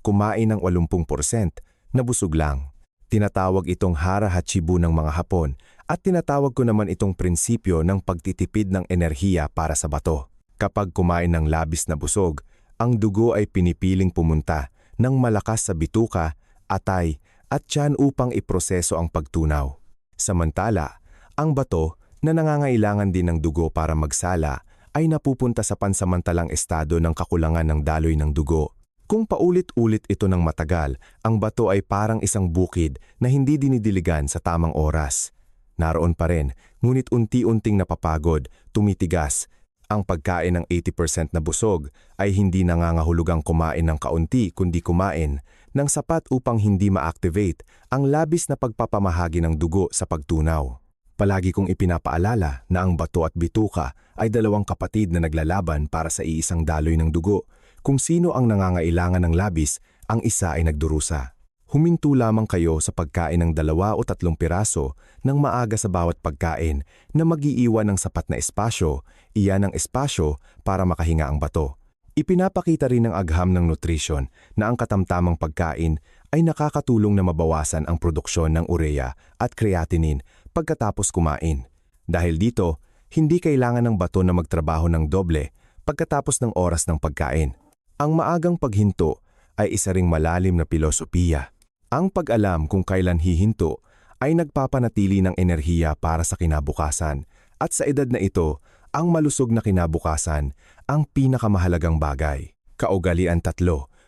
kumain ng 80%, nabusog lang. Tinatawag itong hara hachibu ng mga Hapon at tinatawag ko naman itong prinsipyo ng pagtitipid ng enerhiya para sa bato. Kapag kumain ng labis na busog, ang dugo ay pinipiling pumunta ng malakas sa bituka atay, at tiyan upang iproseso ang pagtunaw. Samantala, ang bato na nangangailangan din ng dugo para magsala ay napupunta sa pansamantalang estado ng kakulangan ng daloy ng dugo. Kung paulit-ulit ito ng matagal, ang bato ay parang isang bukid na hindi dinidiligan sa tamang oras. Naroon pa rin, ngunit unti-unting napapagod, tumitigas. Ang pagkain ng 80% na busog ay hindi nangangahulugang kumain ng kaunti kundi kumain ng sapat upang hindi ma-activate ang labis na pagpapamahagi ng dugo sa pagtunaw. Palagi kong ipinapaalala na ang bato at bituka ay dalawang kapatid na naglalaban para sa iisang daloy ng dugo. Kung sino ang nangangailangan ng labis, ang isa ay nagdurusa. Huminto lamang kayo sa pagkain ng 2 o 3 piraso ng maaga sa bawat pagkain na mag-iiwan ng sapat na espasyo, iyan ang espasyo para makahinga ang bato. Ipinapakita rin ng agham ng nutrisyon na ang katamtamang pagkain ay nakakatulong na mabawasan ang produksyon ng urea at creatinine pagkatapos kumain. Dahil dito, hindi kailangan ng bato na magtrabaho ng doble pagkatapos ng oras ng pagkain. Ang maagang paghinto ay isa ring malalim na pilosopiya. Ang pag-alam kung kailan hihinto ay nagpapanatili ng enerhiya para sa kinabukasan, at sa edad na ito, ang malusog na kinabukasan ang pinakamahalagang bagay. Kaugalian 3,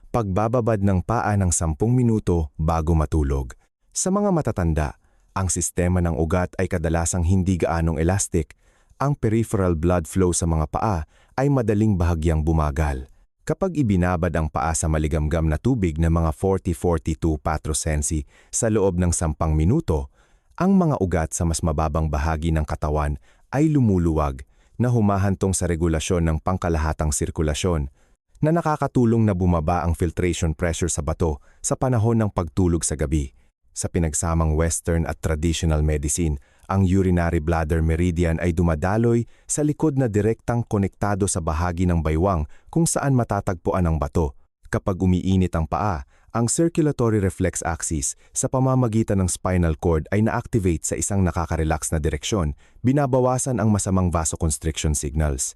pagbababad ng paa ng 10 minuto bago matulog. Sa mga matatanda, ang sistema ng ugat ay kadalasang hindi gaanong elastic. Ang peripheral blood flow sa mga paa ay madaling bahagyang bumagal. Kapag ibinabad ang paa sa maligamgam na tubig na mga 40-42 patrosensi sa loob ng 10 minuto, ang mga ugat sa mas mababang bahagi ng katawan ay lumuluwag na humahantong sa regulasyon ng pangkalahatang sirkulasyon na nakakatulong na bumaba ang filtration pressure sa bato sa panahon ng pagtulog sa gabi. Sa pinagsamang Western at traditional medicine, ang urinary bladder meridian ay dumadaloy sa likod na direktang konektado sa bahagi ng baywang kung saan matatagpuan ang bato. Kapag umiinit ang paa, ang circulatory reflex axis sa pamamagitan ng spinal cord ay na-activate sa isang nakaka-relax na direksyon, binabawasan ang masamang vasoconstriction signals.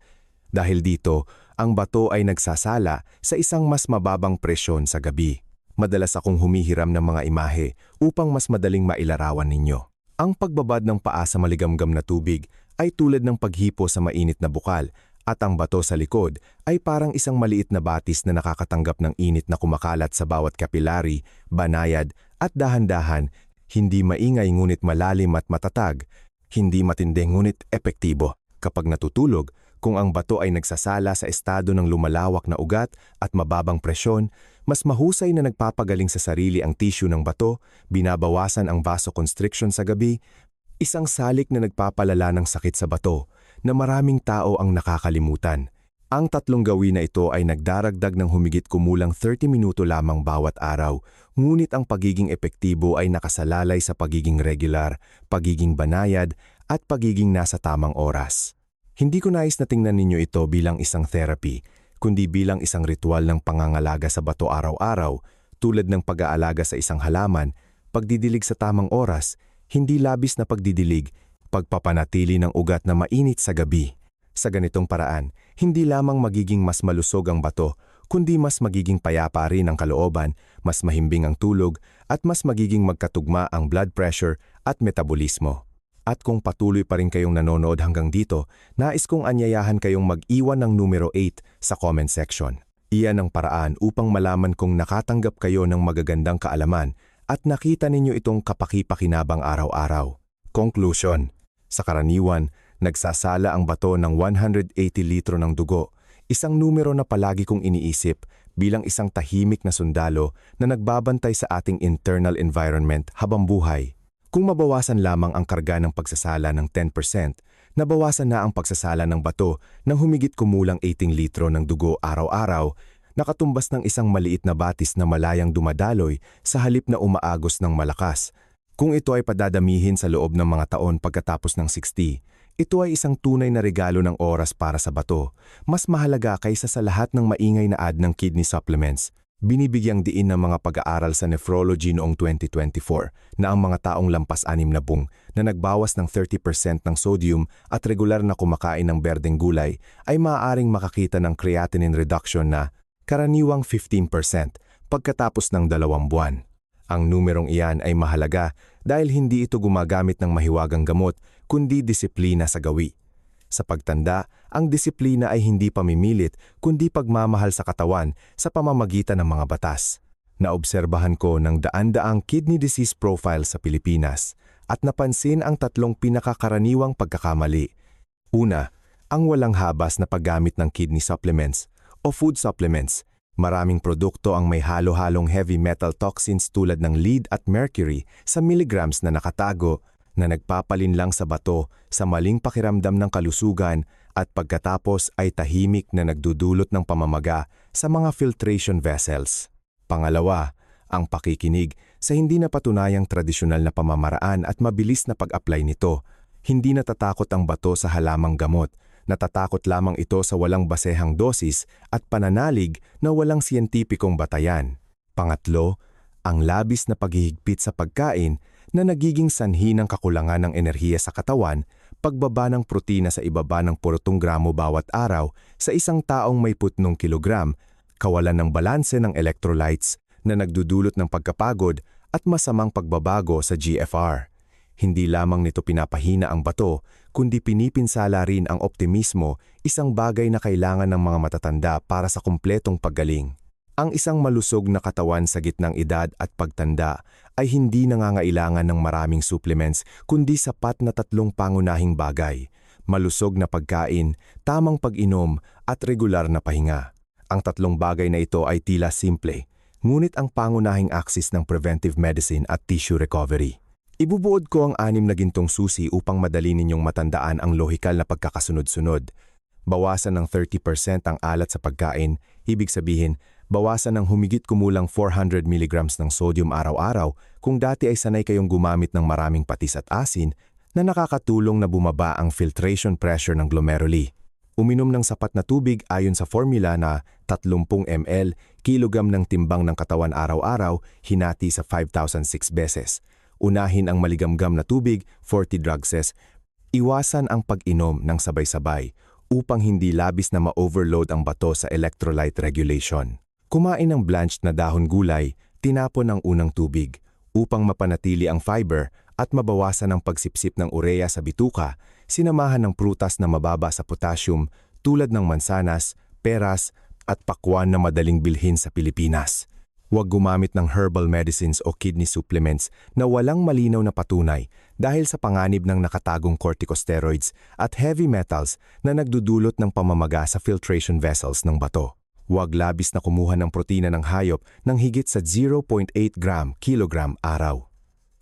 Dahil dito, ang bato ay nagsasala sa isang mas mababang presyon sa gabi. Madalas akong humihiram ng mga imahe upang mas madaling mailarawan ninyo. Ang pagbabad ng paa sa maligamgam na tubig ay tulad ng paghipo sa mainit na bukal, at ang bato sa likod ay parang isang maliit na batis na nakakatanggap ng init na kumakalat sa bawat kapilari, banayad at dahan-dahan, hindi maingay ngunit malalim at matatag, hindi matindi ngunit epektibo. Kapag natutulog, kung ang bato ay nagsasala sa estado ng lumalawak na ugat at mababang presyon, mas mahusay na nagpapagaling sa sarili ang tissue ng bato, binabawasan ang vasoconstriction sa gabi, isang salik na nagpapalala ng sakit sa bato na maraming tao ang nakakalimutan. Ang 3 gawin na ito ay nagdaragdag ng humigit kumulang 30 minuto lamang bawat araw, ngunit ang pagiging epektibo ay nakasalalay sa pagiging regular, pagiging banayad, at pagiging nasa tamang oras. Hindi ko nais na tingnan ninyo ito bilang isang therapy, kundi bilang isang ritual ng pangangalaga sa bato araw-araw, tulad ng pag-aalaga sa isang halaman, pagdidilig sa tamang oras, hindi labis na pagdidilig, pagpapanatili ng ugat na mainit sa gabi. Sa ganitong paraan, hindi lamang magiging mas malusog ang bato, kundi mas magiging payapa rin ang kalooban, mas mahimbing ang tulog, at mas magiging magkatugma ang blood pressure at metabolismo. At kung patuloy pa rin kayong nanonood hanggang dito, nais kong anyayahan kayong mag-iwan ng numero 8 sa comment section. Iyan ang paraan upang malaman kung nakatanggap kayo ng magagandang kaalaman at nakita ninyo itong kapaki-pakinabang araw-araw. Conclusion: sa karaniwan, nagsasala ang bato ng 180 litro ng dugo, isang numero na palagi kong iniisip bilang isang tahimik na sundalo na nagbabantay sa ating internal environment habang buhay. Kung mabawasan lamang ang karga ng pagsasala ng 10%, nabawasan na ang pagsasala ng bato ng humigit kumulang 18 litro ng dugo araw-araw, nakatumbas ng isang maliit na batis na malayang dumadaloy sa halip na umaagos ng malakas. Kung ito ay padadamihin sa loob ng mga taon pagkatapos ng 60, ito ay isang tunay na regalo ng oras para sa bato, mas mahalaga kaysa sa lahat ng maingay na ad ng kidney supplements. Binibigyang diin ng mga pag-aaral sa nephrology noong 2024 na ang mga taong lampas 60 na nagbawas ng 30% ng sodium at regular na kumakain ng berdeng gulay ay maaaring makakita ng creatinine reduction na karaniwang 15% pagkatapos ng 2 buwan. Ang numerong iyan ay mahalaga dahil hindi ito gumagamit ng mahiwagang gamot kundi disiplina sa gawi. Sa pagtanda, ang disiplina ay hindi pamimilit kundi pagmamahal sa katawan sa pamamagitan ng mga batas. Naobserbahan ko ng daan-daang kidney disease profile sa Pilipinas at napansin ang tatlong pinakakaraniwang pagkakamali. Una, ang walang habas na paggamit ng kidney supplements o food supplements. Maraming produkto ang may halo-halong heavy metal toxins tulad ng lead at mercury sa milligrams na nakatago na nagpapalin lang sa bato sa maling pakiramdam ng kalusugan at pagkatapos ay tahimik na nagdudulot ng pamamaga sa mga filtration vessels. Pangalawa, ang pakikinig sa hindi napatunayang tradisyonal na pamamaraan at mabilis na pag-apply nito. Hindi natatakot ang bato sa halamang gamot. Natatakot lamang ito sa walang basehang dosis at pananalig na walang siyentipikong batayan. Pangatlo, ang labis na paghihigpit sa pagkain na nagiging sanhi ng kakulangan ng enerhiya sa katawan, pagbaba ng protina sa ibaba ng 40 gramo bawat araw sa isang taong may 70 kilogram, kawalan ng balanse ng electrolytes na nagdudulot ng pagkapagod at masamang pagbabago sa GFR. Hindi lamang nito pinapahina ang bato, kundi pinipinsala rin ang optimismo, isang bagay na kailangan ng mga matatanda para sa kumpletong paggaling. Ang isang malusog na katawan sa gitnang edad at pagtanda ay hindi nangangailangan ng maraming supplements kundi sapat na tatlong pangunahing bagay: malusog na pagkain, tamang pag-inom at regular na pahinga. Ang tatlong bagay na ito ay tila simple, ngunit ang pangunahing aksis ng preventive medicine at tissue recovery. Ibubuod ko ang 6 na gintong susi upang madali ninyong matandaan ang lohikal na pagkakasunod-sunod. Bawasan ng 30% ang alat sa pagkain, ibig sabihin, bawasan ng humigit kumulang 400 mg ng sodium araw-araw kung dati ay sanay kayong gumamit ng maraming patis at asin na nakakatulong na bumaba ang filtration pressure ng glomeruli. Uminom ng sapat na tubig ayon sa formula na 30 ml, kilogram ng timbang ng katawan araw-araw, hinati sa 5,006 beses. Unahin ang maligamgam na tubig, 40 drugses. Iwasan ang pag-inom ng sabay-sabay upang hindi labis na ma-overload ang bato sa electrolyte regulation. Kumain ng blanched na dahon gulay, tinapon ang unang tubig upang mapanatili ang fiber at mabawasan ang pagsipsip ng urea sa bituka, sinamahan ng prutas na mababa sa potassium tulad ng mansanas, peras at pakwan na madaling bilhin sa Pilipinas. Huwag gumamit ng herbal medicines o kidney supplements na walang malinaw na patunay dahil sa panganib ng nakatagong corticosteroids at heavy metals na nagdudulot ng pamamaga sa filtration vessels ng bato. Huwag labis na kumuha ng protina ng hayop ng higit sa 0.8 gram/kilogram araw.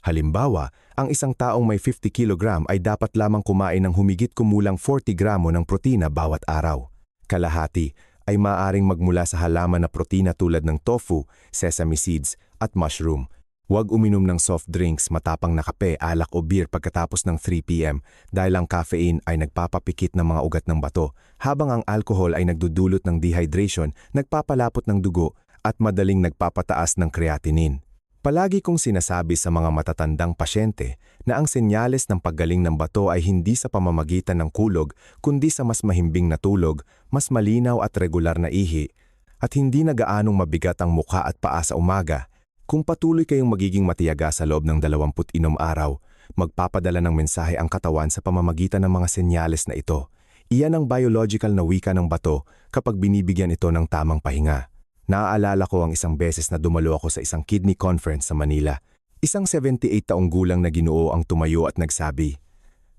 Halimbawa, ang isang taong may 50 kg ay dapat lamang kumain ng humigit kumulang 40 gramo ng protina bawat araw. Kalahati ay maaaring magmula sa halaman na protina tulad ng tofu, sesame seeds at mushroom. Huwag uminom ng soft drinks, matapang na kape, alak o beer pagkatapos ng 3 p.m. dahil ang caffeine ay nagpapapikit ng mga ugat ng bato, habang ang alcohol ay nagdudulot ng dehydration, nagpapalapot ng dugo at madaling nagpapataas ng creatinine. Palagi kong sinasabi sa mga matatandang pasyente na ang senyales ng paggaling ng bato ay hindi sa pamamagitan ng kulog kundi sa mas mahimbing na tulog, mas malinaw at regular na ihi, at hindi na gaanong mabigat ang mukha at paa sa umaga. Kung patuloy kayong magiging matiyaga sa loob ng 26 araw, magpapadala ng mensahe ang katawan sa pamamagitan ng mga senyales na ito. Iyan ang biological na wika ng bato kapag binibigyan ito ng tamang pahinga. Naaalala ko ang isang beses na dumalo ako sa isang kidney conference sa Manila. Isang 78 taong gulang na ginoo ang tumayo at nagsabi,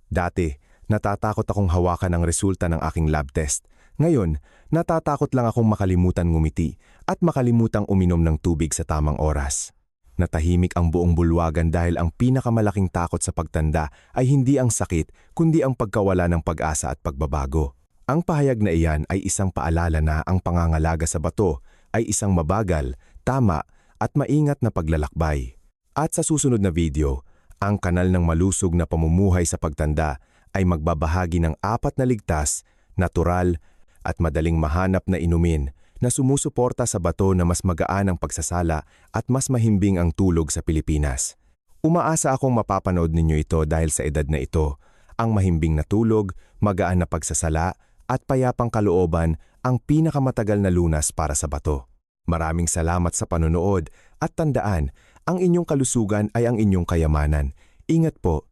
"Dati, natatakot akong hawakan ang resulta ng aking lab test. Ngayon, natatakot lang akong makalimutan ngumiti at makalimutang uminom ng tubig sa tamang oras." Natahimik ang buong bulwagan dahil ang pinakamalaking takot sa pagtanda ay hindi ang sakit kundi ang pagkawala ng pag-asa at pagbabago. Ang pahayag na iyan ay isang paalala na ang pangangalaga sa bato ay isang mabagal, tama at maingat na paglalakbay. At sa susunod na video, ang kanal ng malusog na pamumuhay sa pagtanda ay magbabahagi ng 4 na ligtas, natural at madaling mahanap na inumin na sumusuporta sa bato na mas magaan ang pagsasala at mas mahimbing ang tulog sa Pilipinas. Umaasa akong mapapanood ninyo ito dahil sa edad na ito, ang mahimbing na tulog, magaan na pagsasala at payapang kalooban ang pinakamatagal na lunas para sa bato. Maraming salamat sa panonood at tandaan, Ang inyong kalusugan ay ang inyong kayamanan. Ingat po.